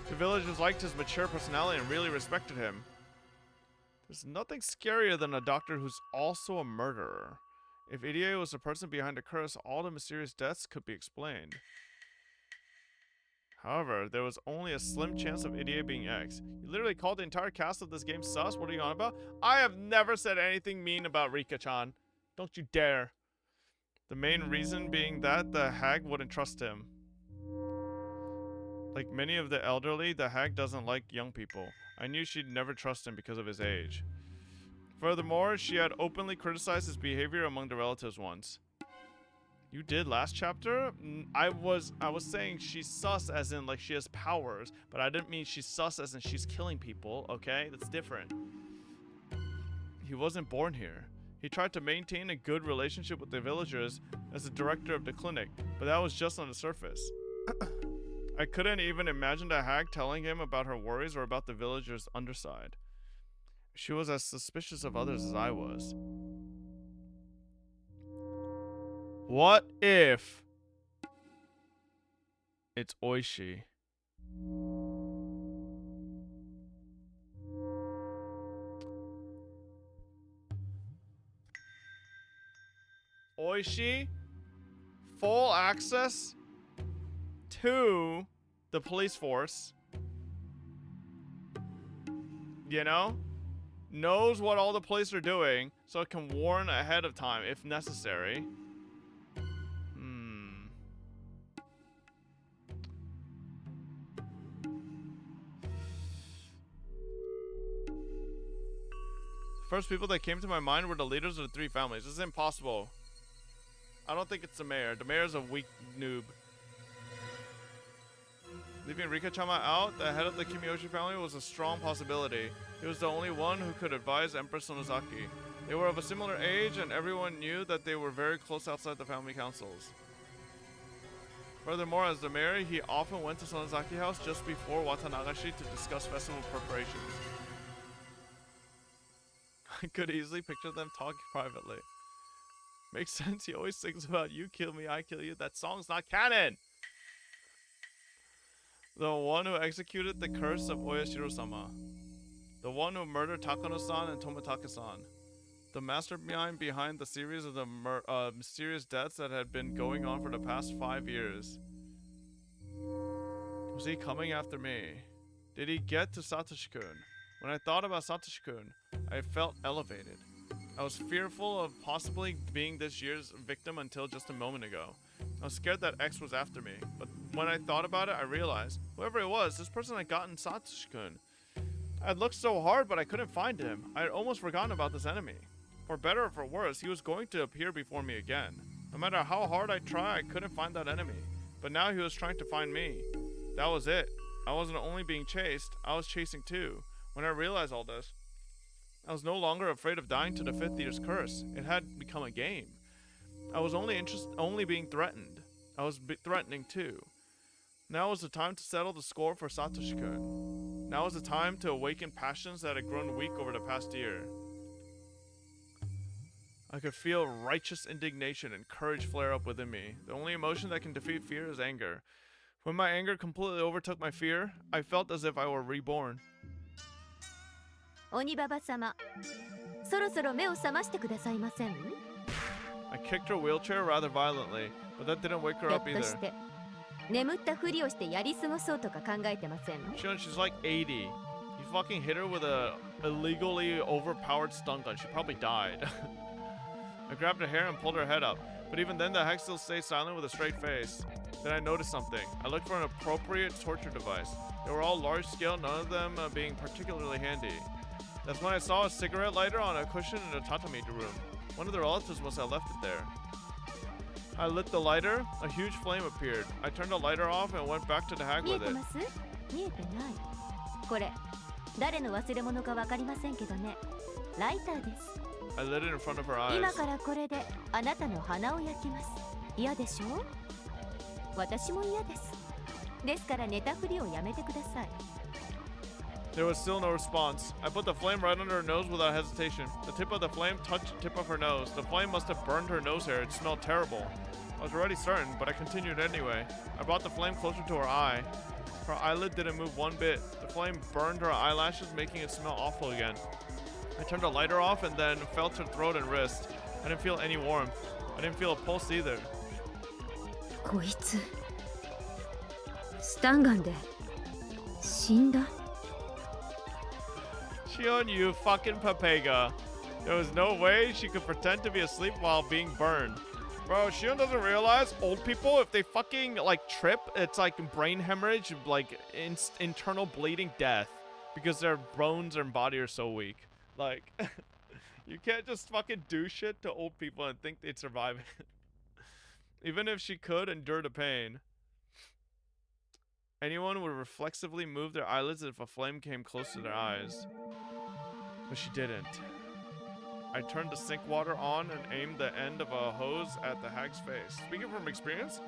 The villagers liked his mature personality and really respected him. There's nothing scarier than a doctor who's also a murderer. If Irie was the person behind the curse, all the mysterious deaths could be explained. However, there was only a slim chance of Irie being X. You literally called the entire cast of this game sus? What are you on about? I have never said anything mean about Rika-chan. Don't you dare. The main reason being that the hag wouldn't trust him. Like many of the elderly, the hag doesn't like young people. I knew she'd never trust him because of his age. Furthermore, she had openly criticized his behavior among the relatives once. You did last chapter? I was saying she's sus as in like she has powers, but I didn't mean she's sus as in she's killing people, okay? That's different. He wasn't born here. He tried to maintain a good relationship with the villagers as the director of the clinic, but that was just on the surface. I couldn't even imagine the hag telling him about her worries or about the villagers' underside. She was as suspicious of others as I was. What if it's Oishi? Oishi, full access to the police force, you know, knows what all the police are doing, so it can warn ahead of time if necessary. The first people that came to my mind were the leaders of the three families. This is impossible. I don't think it's the mayor. The mayor's a weak noob. Leaving Rika-chama out, the head of the Kimiyoshi family was a strong possibility. He was the only one who could advise Empress Sonozaki. They were of a similar age, and everyone knew that they were very close outside the family councils. Furthermore, as the mayor, he often went to Sonozaki House just before Watanagashi to discuss festival preparations. I could easily picture them talking privately. Makes sense, he always sings about you kill me, I kill you. That song's not canon! The one who executed the curse of Oyashiro-sama. The one who murdered Takano-san and Tomitake-san. The mastermind behind the series of the mysterious deaths that had been going on for the past 5 years. Was he coming after me? Did he get to Satoshi-kun? When I thought about Satoshi-kun, I felt elevated. I was fearful of possibly being this year's victim until just a moment ago. I was scared that X was after me, but when I thought about it, I realized, whoever it was, this person had gotten Satoshi-kun. I had looked so hard, but I couldn't find him. I had almost forgotten about this enemy. For better or for worse, he was going to appear before me again. No matter how hard I tried, I couldn't find that enemy. But now he was trying to find me. That was it. I wasn't only being chased, I was chasing too. When I realized all this, I was no longer afraid of dying to the 5th year's curse. It had become a game. I was only being threatened. I was threatening too. Now was the time to settle the score for Satoshi-kun. Now was the time to awaken passions that had grown weak over the past year. I could feel righteous indignation and courage flare up within me. The only emotion that can defeat fear is anger. When my anger completely overtook my fear, I felt as if I were reborn. 鬼ババ様、そろそろ目を覚ましてくださいません? I kicked her wheelchair rather violently. But that didn't wake her ひょっ up と either. して眠ったふりをしてやり過ごそうとか考えてませんの？ She's like 80. You fucking hit her with a illegally overpowered stun gun. She probably died. I grabbed her hair and pulled her head up. But even then, the hag still stayed silent with a straight face. Then I noticed something. I looked for an appropriate torture device. They were all large scale, none of them being particularly handy. That's when I saw a cigarette lighter on a cushion in the tatami room. One of the relatives must have left it there. I lit the lighter. A huge flame appeared. I turned the lighter off and went back to the hag 見え with て it. ます？見えてない。これ誰の忘れ物かわかりませんけどね。ライターです。 I lit it in front of her eyes. 今からこれであなたの鼻を焼きます。嫌でしょ？私も嫌です。ですから寝たふりをやめてください。 There was still no response. I put the flame right under her nose without hesitation. The tip of the flame touched the tip of her nose. The flame must have burned her nose hair. It smelled terrible. I was already certain, but I continued anyway. I brought the flame closer to her eye. Her eyelid didn't move one bit. The flame burned her eyelashes, making it smell awful again. I turned the lighter off and then felt her throat and wrist. I didn't feel any warmth. I didn't feel a pulse either. こいつスタンガンで死んだ。 Shion, you fucking papega. There was no way she could pretend to be asleep while being burned. Bro, Shion doesn't realize old people, if they fucking like trip, it's like brain hemorrhage, like internal bleeding death. Because their bones and body are so weak. Like, you can't just fucking do shit to old people and think they'd survive it. Even if she could endure the pain. Anyone would reflexively move their eyelids if a flame came close to their eyes. But she didn't. I turned the sink water on and aimed the end of a hose at the hag's face. Speaking from experience,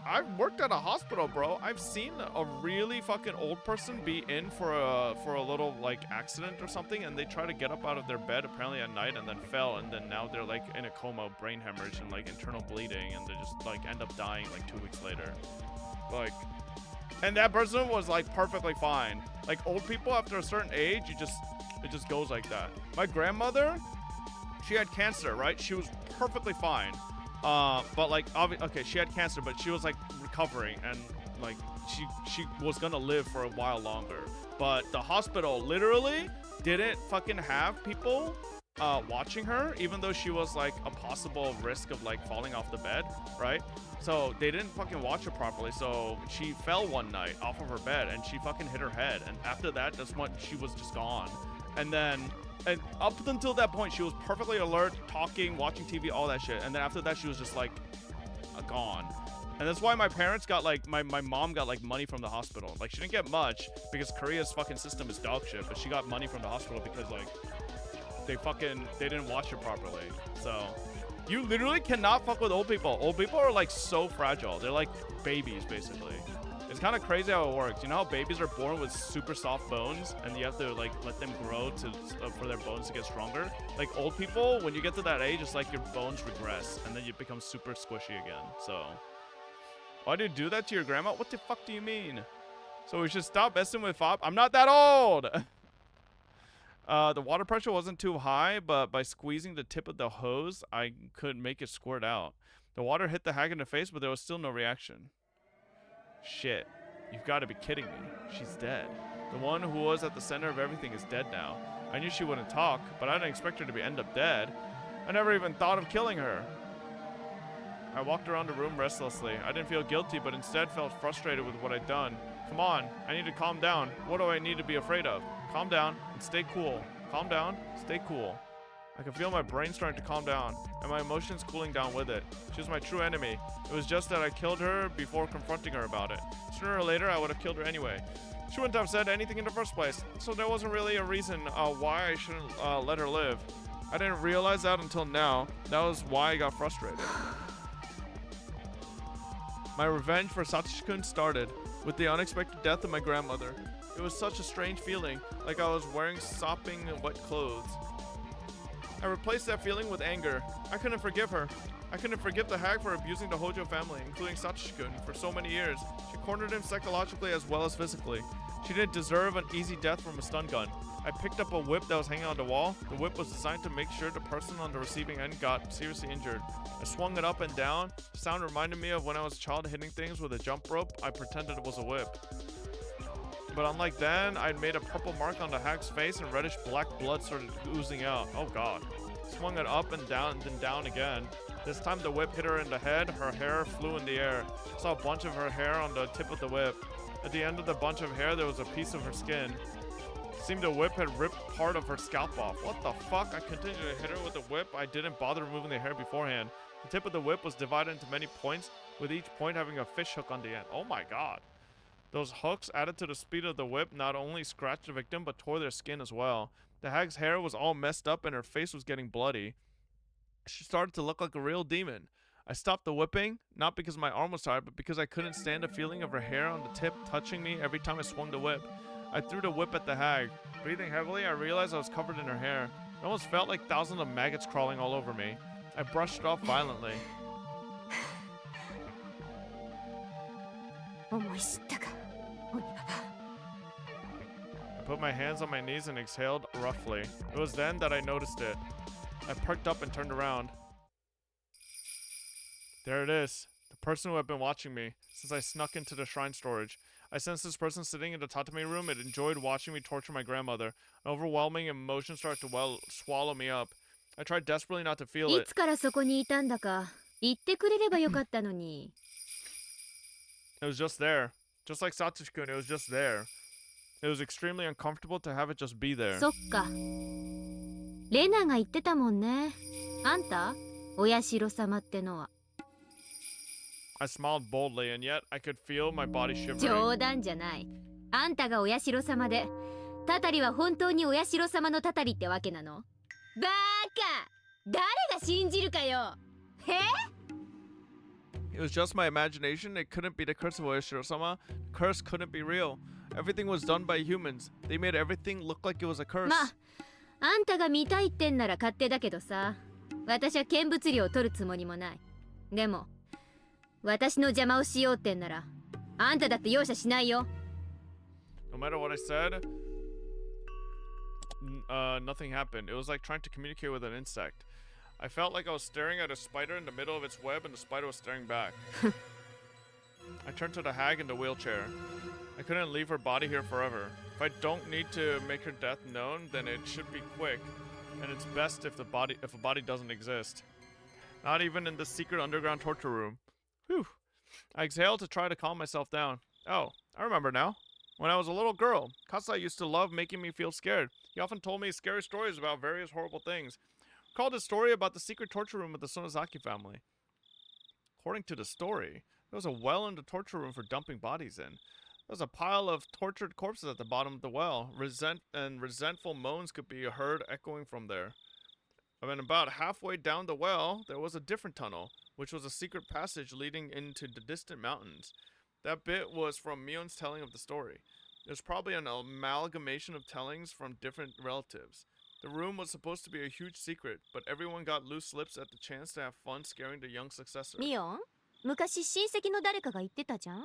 I've worked at a hospital, bro. I've seen a really fucking old person be in for a little like accident or something, and they try to get up out of their bed apparently at night and then fell, and then now they're like in a coma, brain hemorrhage and like internal bleeding, and they just like end up dying like 2 weeks later. Like, and that person was like perfectly fine. Like old people after a certain age, it just goes like that. My grandmother, she had cancer, right? She was perfectly fine. But like, okay, she had cancer, but she was like recovering, and like she was gonna live for a while longer. But the hospital literally didn't fucking have people watching her, even though she was like a possible risk of like falling off the bed, right? So they didn't fucking watch her properly. So she fell one night off of her bed and she fucking hit her head. And after that, that's when she was just gone. And up until that point, she was perfectly alert, talking, watching TV, all that shit. And then after that, she was just like gone. And that's why my parents got like, my mom got like money from the hospital. Like she didn't get much because Korea's fucking system is dog shit, but she got money from the hospital because like they didn't watch her properly. So you literally cannot fuck with old people. Old people are like so fragile. They're like babies basically. It's kind of crazy how it works. You know how babies are born with super soft bones and you have to like let them grow for their bones to get stronger? Like old people, when you get to that age, it's like your bones regress and then you become super squishy again. So why do you do that to your grandma? What the fuck do you mean? So we should stop messing with Fob? I'm not that old! The water pressure wasn't too high, but by squeezing the tip of the hose, I could make it squirt out. The water hit the hag in the face, but there was still no reaction. Shit. You've got to be kidding me. She's dead. The one who was at the center of everything is dead now. I knew she wouldn't talk, but I didn't expect her to end up dead. I never even thought of killing her. I walked around the room restlessly. I didn't feel guilty, but instead felt frustrated with what I'd done. Come on, I need to calm down. What do I need to be afraid of? Calm down and stay cool. Calm down, stay cool. I could feel my brain starting to calm down, and my emotions cooling down with it. She was my true enemy. It was just that I killed her before confronting her about it. Sooner or later, I would have killed her anyway. She wouldn't have said anything in the first place, so there wasn't really a reason why I shouldn't let her live. I didn't realize that until now. That was why I got frustrated. My revenge for Satoshi-kun started with the unexpected death of my grandmother. It was such a strange feeling, like I was wearing sopping wet clothes. I replaced that feeling with anger. I couldn't forgive her. I couldn't forgive the hag for abusing the Hojo family, including Satoshi-kun, for so many years. She cornered him psychologically as well as physically. She didn't deserve an easy death from a stun gun. I picked up a whip that was hanging on the wall. The whip was designed to make sure the person on the receiving end got seriously injured. I swung it up and down. The sound reminded me of when I was a child hitting things with a jump rope. I pretended it was a whip. But unlike then, I'd made a purple mark on the hag's face and reddish black blood started oozing out. Oh god. Swung it up and then down again. This time the whip hit her in the head. Her hair flew in the air. I saw a bunch of her hair on the tip of the whip. At the end of the bunch of hair, there was a piece of her skin. It seemed the whip had ripped part of her scalp off. What the fuck? I continued to hit her with the whip. I didn't bother removing the hair beforehand. The tip of the whip was divided into many points, with each point having a fish hook on the end. Oh my god. Those hooks, added to the speed of the whip, not only scratched the victim, but tore their skin as well. The hag's hair was all messed up and her face was getting bloody. She started to look like a real demon. I stopped the whipping, not because my arm was tired, but because I couldn't stand the feeling of her hair on the tip touching me every time I swung the whip. I threw the whip at the hag. Breathing heavily, I realized I was covered in her hair. It almost felt like thousands of maggots crawling all over me. I brushed it off violently. I put my hands on my knees and exhaled roughly. It was then that I noticed it. I perked up and turned around. There it is. The person who had been watching me since I snuck into the shrine storage. I sensed this person sitting in the tatami room. It enjoyed watching me torture my grandmother. An overwhelming emotion started to swallow me up. I tried desperately not to feel it. いつからそこにいたんだか言ってくれればよかったのに。 It was just there. Just like Satoshi-kun, it was just there. It was extremely uncomfortable to have it just be there. そっか。レナが言ってたもんね。あんた、お社様ってのは。 I smiled boldly, and yet I could feel my body shivering. 冗談じゃない。あんたがお社様で、たたりは本当にお社様のたたりってわけなの？バーカ！誰が信じるかよ！へ？ It was just my imagination. It couldn't be the curse of Oyashiro-sama. The curse couldn't be real. Everything was done by humans. They made everything look like it was a curse. まあ、あんたが見たいってんなら勝手だけどさ。私は見物料を取るつもりもない。でも、私の邪魔をしようってんなら、あんただって容赦しないよ。No matter what I said, nothing happened. It was like trying to communicate with an insect. I felt like I was staring at a spider in the middle of its web and the spider was staring back. I turned to the hag in the wheelchair. I couldn't leave her body here forever. If I don't need to make her death known, then it should be quick. And it's best if a body doesn't exist. Not even in the secret underground torture room. Whew. I exhaled to try to calm myself down. Oh, I remember now. When I was a little girl, Kasai used to love making me feel scared. He often told me scary stories about various horrible things. He called a story about the secret torture room of the Sonozaki family. According to the story, there was a well in the torture room for dumping bodies in. There was a pile of tortured corpses at the bottom of the well. Resentful moans could be heard echoing from there. And about halfway down the well, there was a different tunnel, which was a secret passage leading into the distant mountains. That bit was from Mion's telling of the story. It was probably an amalgamation of tellings from different relatives. The room was supposed to be a huge secret, but everyone got loose lips at the chance to have fun scaring the young successor. ミオン、昔親戚の誰かが言ってたじゃん。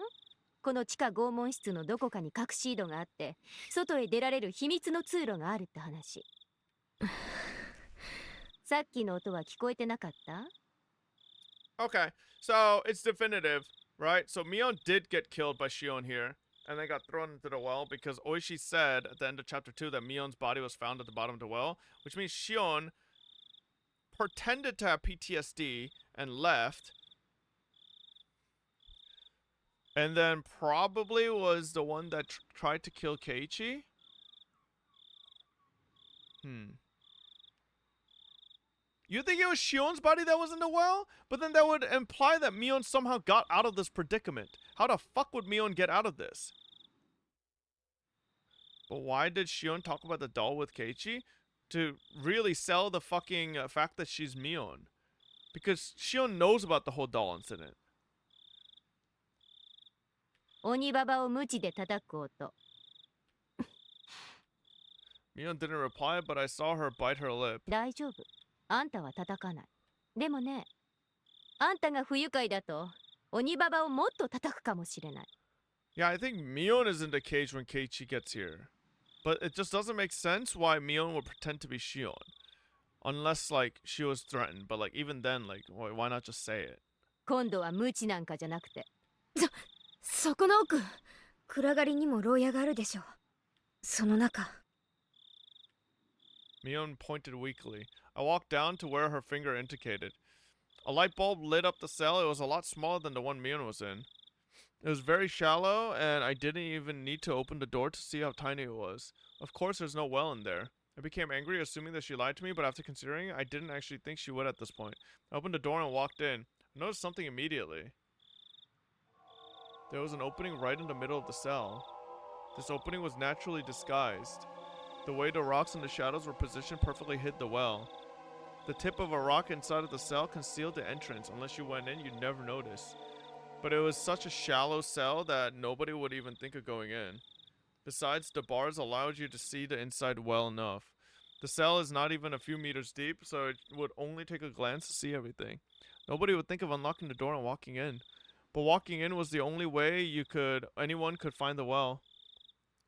この地下拷問室のどこかに隠し井戸があって、外へ出られる秘密の通路があるって話。さっきの音は聞こえてなかった？ Okay, so it's definitive, right? So Mion did get killed by Shion here, and then got thrown into the well because Oishi said at the end of chapter 2 that Mion's body was found at the bottom of the well, which means Shion pretended to have PTSD and left, and then probably was the one that tried to kill Keiichi. You think it was Shion's body that was in the well? But then that would imply that Mion somehow got out of this predicament. How the fuck would Mion get out of this? But why did Shion talk about the doll with Keiichi? To really sell the fucking fact that she's Mion. Because Shion knows about the whole doll incident. 鬼ババを鞭で叩く音。 Mion didn't reply, but I saw her bite her lip. 大丈夫。あんたは叩かない。でもね、あんたが不愉快だと、鬼ババをもっと叩くかもしれない。Yeah, I think Mion is in the cage when Keiichi gets here. But it just doesn't make sense why Mion would pretend to be Shion. Unless, like, she was threatened. But, like, even then, like, why not just say it? 今度は無知なんかじゃなくて。そこの奥、暗がりにも牢屋があるでしょ。その中。Mion pointed weakly. I walked down to where her finger indicated. A light bulb lit up the cell. It was a lot smaller than the one Mion was in. It was very shallow, and I didn't even need to open the door to see how tiny it was. Of course, there's no well in there. I became angry, assuming that she lied to me, but after considering, I didn't actually think she would at this point. I opened the door and walked in. I noticed something immediately. There was an opening right in the middle of the cell. This opening was naturally disguised. The way the rocks and the shadows were positioned perfectly hid the well. The tip of a rock inside of the cell concealed the entrance. Unless you went in, you'd never notice. But it was such a shallow cell that nobody would even think of going in. Besides, the bars allowed you to see the inside well enough. The cell is not even a few meters deep, so it would only take a glance to see everything. Nobody would think of unlocking the door and walking in. But walking in was the only way anyone could find the well.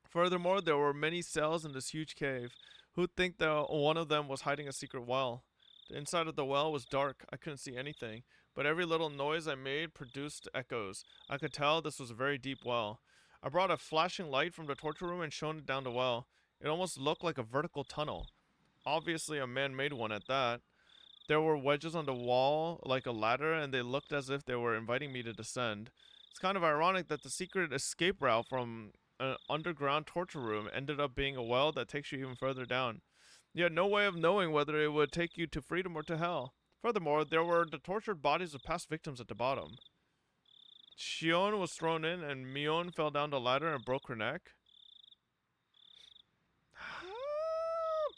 Furthermore, there were many cells in this huge cave. Who'd think that one of them was hiding a secret well? The inside of the well was dark. I couldn't see anything, but every little noise I made produced echoes. I could tell this was a very deep well. I brought a flashing light from the torture room and shone it down the well. It almost looked like a vertical tunnel. Obviously a man-made one at that. There were wedges on the wall like a ladder, and they looked as if they were inviting me to descend. It's kind of ironic that the secret escape route from an underground torture room ended up being a well that takes you even further down. You had no way of knowing whether it would take you to freedom or to hell. Furthermore, there were the tortured bodies of past victims at the bottom. Shion was thrown in, and Mion fell down the ladder and broke her neck.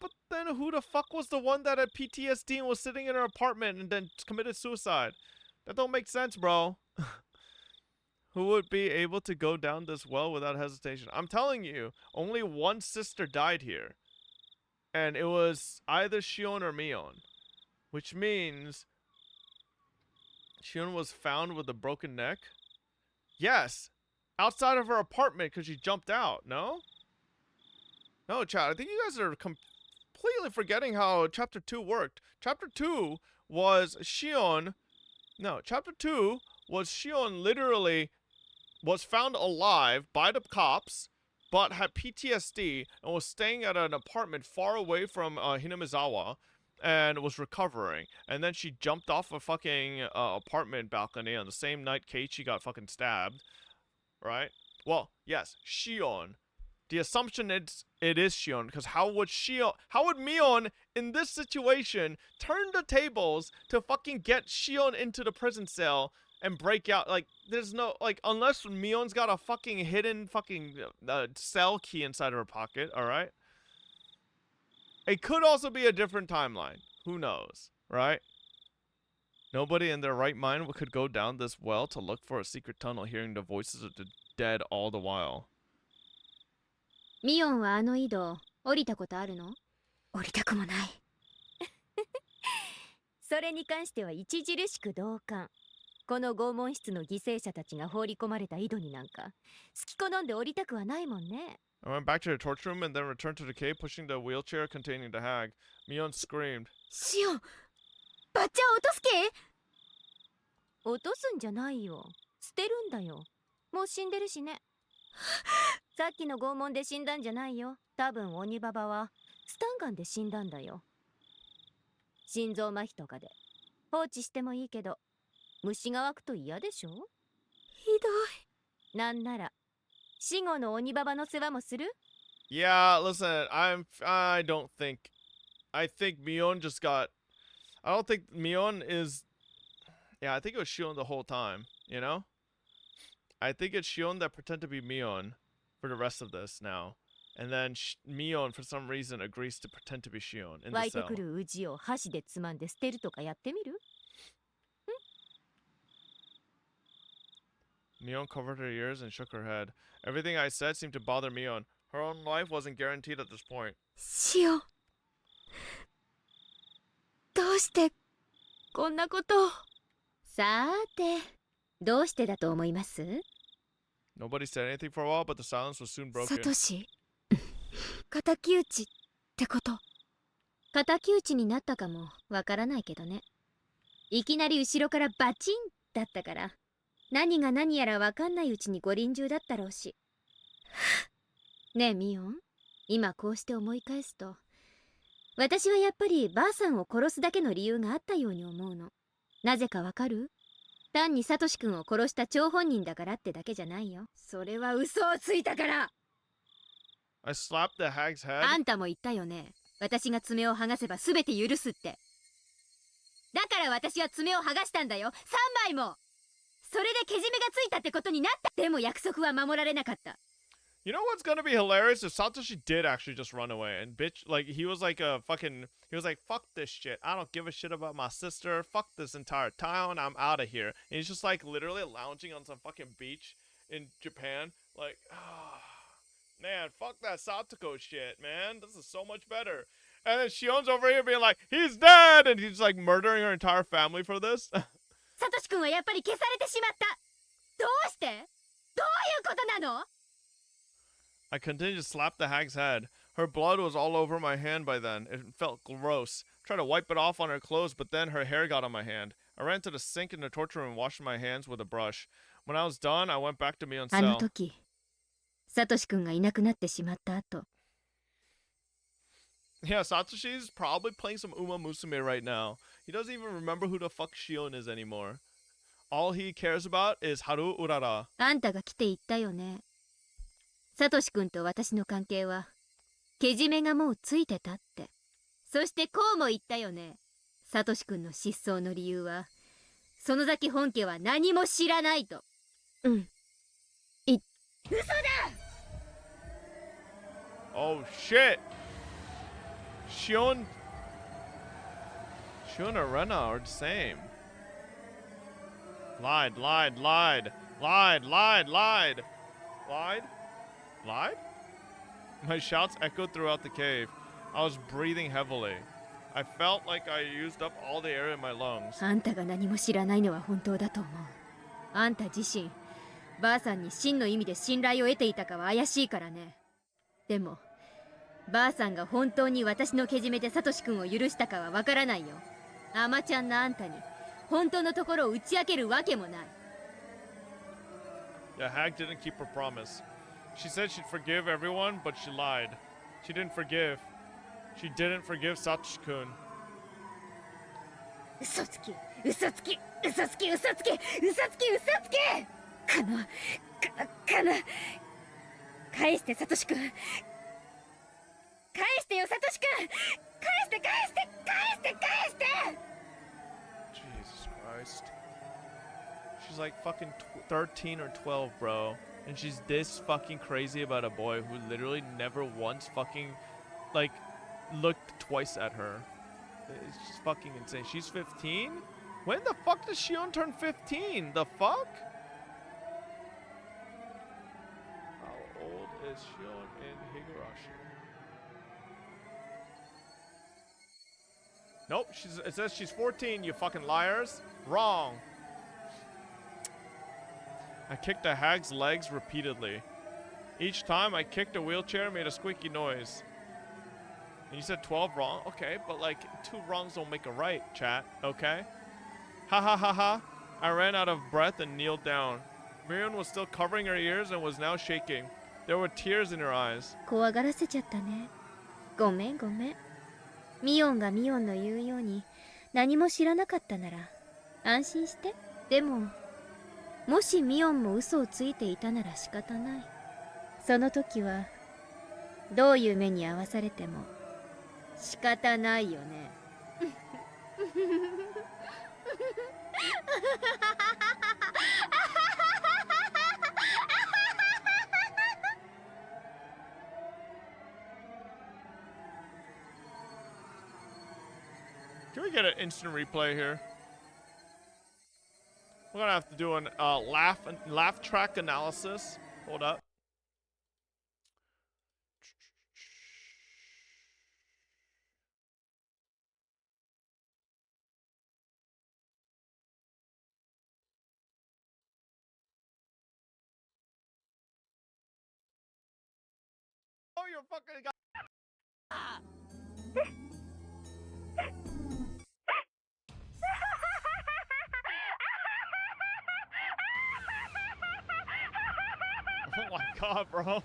But then who the fuck was the one that had PTSD and was sitting in her apartment and then committed suicide? That don't make sense, bro. Who would be able to go down this well without hesitation? I'm telling you, only one sister died here. And it was either Shion or Mion. Which means Shion was found with a broken neck? Yes! Outside of her apartment because she jumped out, no? No, chat, I think you guys are completely forgetting how Chapter 2 worked. Chapter 2 was Shion... No, Chapter 2 was Shion literally was found alive by the cops, but had PTSD and was staying at an apartment far away from Hinamizawa and was recovering. And then she jumped off a fucking apartment balcony on the same night Keiichi got fucking stabbed. Right? Well, yes, Shion. The assumption is it is Shion, because how would Mion in this situation turn the tables to fucking get Shion into the prison cell and break out? Like, there's no, like, unless Mion's got a fucking hidden fucking cell key inside her pocket, alright? It could also be a different timeline. Who knows, right? Nobody in their right mind could go down this well to look for a secret tunnel, hearing the voices of the dead all the while. ミオンはあの井戸降りたことあるの？降りたくもない。それに関しては著しく同感。この拷問室の犠牲者たちが放り込まれた井戸になんか好き好んで降りたくはないもんね。I went back to the torture room and then returned to the cave, pushing the wheelchair containing the hag. Mion screamed. シオン、バッチャを落とす気？落とすんじゃないよ。捨てるんだよ。もう死んでるしね。さっきの拷問で死んだんじゃないよ。多分鬼ババはスタンガンで死んだんだよ。心臓麻痺とかで放置してもいいけど、虫が湧くと嫌でしょ？ひどい。なんなら死後の鬼ババの世話もする？ Yeah, listen, I don't think. I think Mion just got. I don't think Mion is. Yeah, I think it was Shion the whole time, you know? I think it's Shion that pretend to be Mion for the rest of this now. And then Mion, for some reason, agrees to pretend to be Shion in 湧 the いて cell. くるウジを箸でつまんで捨てるとかやってみる？ Mion covered her ears and shook her head. Everything I said seemed to bother Mion. Her own life wasn't guaranteed at this point. シオン、どうしてこんなことを？さーて、どうしてだと思います？ Nobody said anything for a while, but the silence was soon サ broken. トシ敵討ちってこと？敵討ちになったかもわからないけどね。いきなり後ろからバチンだったから、何が何やらわかんないうちにご臨終だったろうし。ねえミオン、今こうして思い返すと、私はやっぱりばあさんを殺すだけの理由があったように思うの。なぜかわかる？単にサトシ君を殺した張本人だからってだけじゃないよ。それは嘘をついたから。 I slapped the hag's head. あんたも言ったよね、私が爪を剥がせば全て許すって。だから私は爪を剥がしたんだよ、3枚も。それでけじめがついたってことになった。でも約束は守られなかった。 You know what's gonna be hilarious if Satoshi did actually just run away and bitch, like he was like a fucking, he was like, fuck this shit, I don't give a shit about my sister, fuck this entire town, I'm out of here. And he's just like literally lounging on some fucking beach in Japan, like, man, fuck that Satoko shit, man, this is so much better. And then Shion's over here being like, he's dead, and he's like murdering her entire family for this. サトシ君はやっぱり消されてしまった。どうして？どういうことなの？ I continued to slap the hag's head. Her blood was all over my hand by then. It felt gross. I tried to wipe it off on her clothes, but then her hair got on my hand. I ran to the sink in the torture room and washed my hands with a brush. When I was done, I went back to Mion's あの cell. 時、サトシ君がいなくなってしまった後、 Yeah, Satoshi's probably playing some Uma Musume right now. He doesn't even remember who the fuck Shion is anymore. All he cares about is Haru Urara. あんたが来て言ったよね。サトシ君と私の関係はけじめがもうついてたって。そしてこうも言ったよね。サトシ君の失踪の理由は、園崎本家は何も知らないと。うん。嘘だ！ Oh shit! Shion and Arena are the same. Lied. Lied? My shouts echoed throughout the cave. I was breathing heavily. I felt like I used up all the air in my lungs. あんたが何も知らないのは本当だと思う。あんた自身、ばあさんに真の意味で信頼を得ていたかは怪しいからね。でも、ばあさんが本当に私のけじめでサトシ君を許したかはわからないよ。アマちゃんなあんたに、本当のところを打ち明けるわけもない。The hag didn't keep her promise. She said she'd forgive everyone, but she lied. She didn't forgive. She didn't forgive Satoshi-kun. 嘘つき、嘘つき、嘘つき、嘘つき、嘘つき、嘘つき。返してサトシ君。返してよサトシ君。返して。 Jesus Christ. She's like fucking 13 or 12, bro. And she's this fucking crazy about a boy who literally never once fucking, like, looked twice at her. It's just fucking insane. She's 15? When the fuck does Shion turn 15? The fuck? How old is Shion in Higurashi? Nope, it says she's 14, you fucking liars. Wrong. I kicked the hag's legs repeatedly. Each time I kicked a wheelchair made a squeaky noise. And you said 12 wrong? Okay, but like 2 wrongs don't make a right, chat, okay? Ha ha ha ha. I ran out of breath and kneeled down. Miriam was still covering her ears and was now shaking. There were tears in her eyes. 怖がらせちゃったね。ごめん。ミオンがミオンの言うように何も知らなかったなら安心して。でももしミオンも嘘をついていたなら仕方ない。その時はどういう目に遭わされても仕方ないよね。Can we get an instant replay here? We're gonna have to do an laugh track analysis. Hold up. a fucking guy. Oh my god, bro.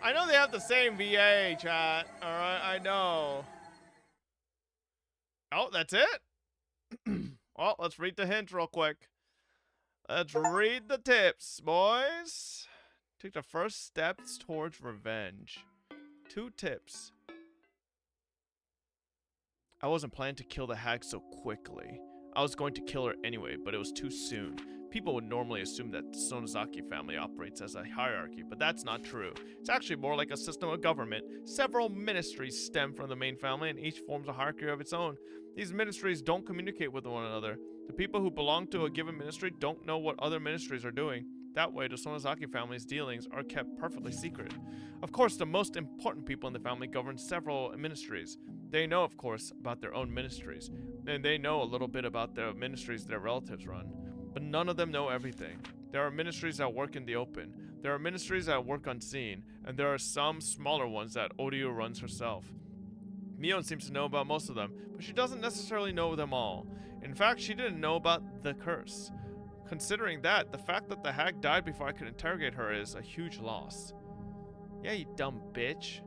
I know they have the same VA, chat. Alright, I know. Oh, that's it? Well, let's read the hint real quick. Let's read the tips, boys. Take the first steps towards revenge. 2 tips. I wasn't planning to kill the hag so quickly. I was going to kill her anyway, but it was too soon. People would normally assume that the Sonozaki family operates as a hierarchy, but that's not true. It's actually more like a system of government. Several ministries stem from the main family, and each forms a hierarchy of its own. These ministries don't communicate with one another. The people who belong to a given ministry don't know what other ministries are doing. That way, the Sonozaki family's dealings are kept perfectly secret. Of course, the most important people in the family govern several ministries. They know, of course, about their own ministries, and they know a little bit about the ministries their relatives run. But none of them know everything. There are ministries that work in the open. There are ministries that work unseen, and there are some smaller ones that Oryu runs herself. Mion seems to know about most of them, but she doesn't necessarily know them all. In fact, she didn't know about the curse. Considering that, the fact that the hag died before I could interrogate her is a huge loss. Yeah, you dumb bitch.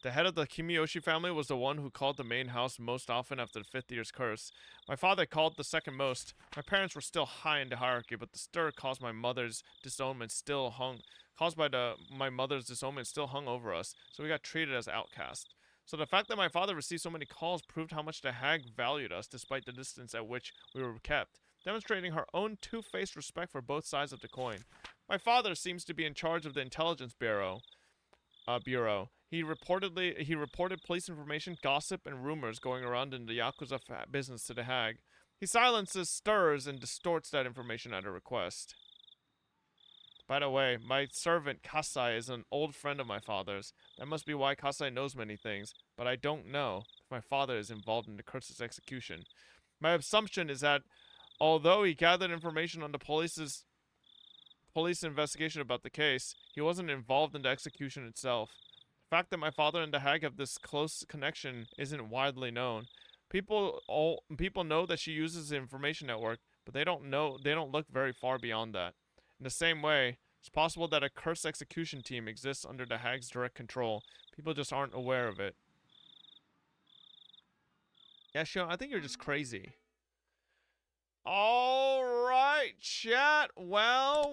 The head of the Kimiyoshi family was the one who called the main house most often after the 5th year's curse. My father called the second most. My parents were still high in the hierarchy, but the stir caused by my mother's disownment still hung over us, so we got treated as outcasts. So the fact that my father received so many calls proved how much the hag valued us despite the distance at which we were kept, demonstrating her own two-faced respect for both sides of the coin. My father seems to be in charge of the intelligence bureau. He reported police information, gossip, and rumors going around in the Yakuza business to the hag. He silences, stirs, and distorts that information at her request. By the way, my servant Kasai is an old friend of my father's. That must be why Kasai knows many things, but I don't know if my father is involved in the curse's execution. My assumption is that, although he gathered information on the police investigation about the case, he wasn't involved in the execution itself. The fact that my father and the hag have this close connection isn't widely known. People know that she uses the information network, but they don't look very far beyond that. In the same way, it's possible that a curse execution team exists under the hag's direct control. People just aren't aware of it. Yeah, Shion, I think you're just crazy. Alright, chat. Well,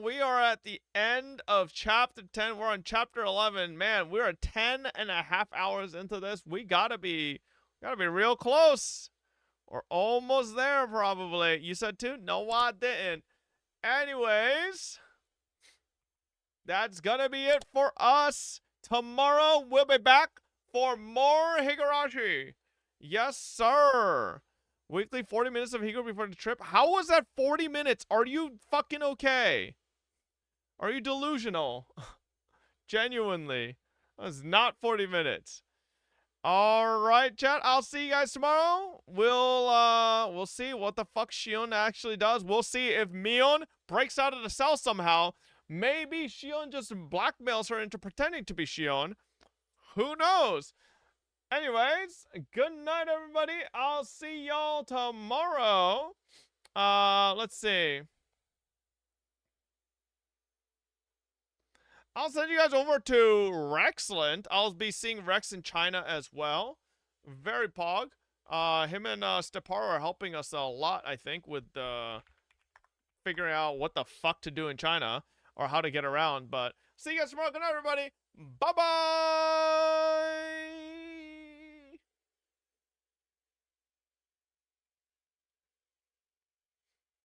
we are at the end of chapter 10. We're on chapter 11. Man, we're 10.5 hours into this. We gotta be real close. We're almost there, probably. You said 2? No, I didn't. Anyways, that's gonna be it for us. Tomorrow, we'll be back for more Higurashi. Yes, sir. Weekly 40 minutes of Higurashi before the trip. How was that 40 minutes? Are you fucking okay? Are you delusional? Genuinely. That was not 40 minutes. Alright, chat. I'll see you guys tomorrow. We'll see what the fuck Shion actually does. We'll see if Mion breaks out of the cell somehow. Maybe Shion just blackmails her into pretending to be Shion. Who knows? Anyways, good night, everybody. I'll see y'all tomorrow. Let's see. I'll send you guys over to Rexland. I'll be seeing Rex in China as well. Very pog. Him and Steparo are helping us a lot, I think, with figuring out what the fuck to do in China or how to get around. But see you guys tomorrow. Good night, everybody. Bye-bye.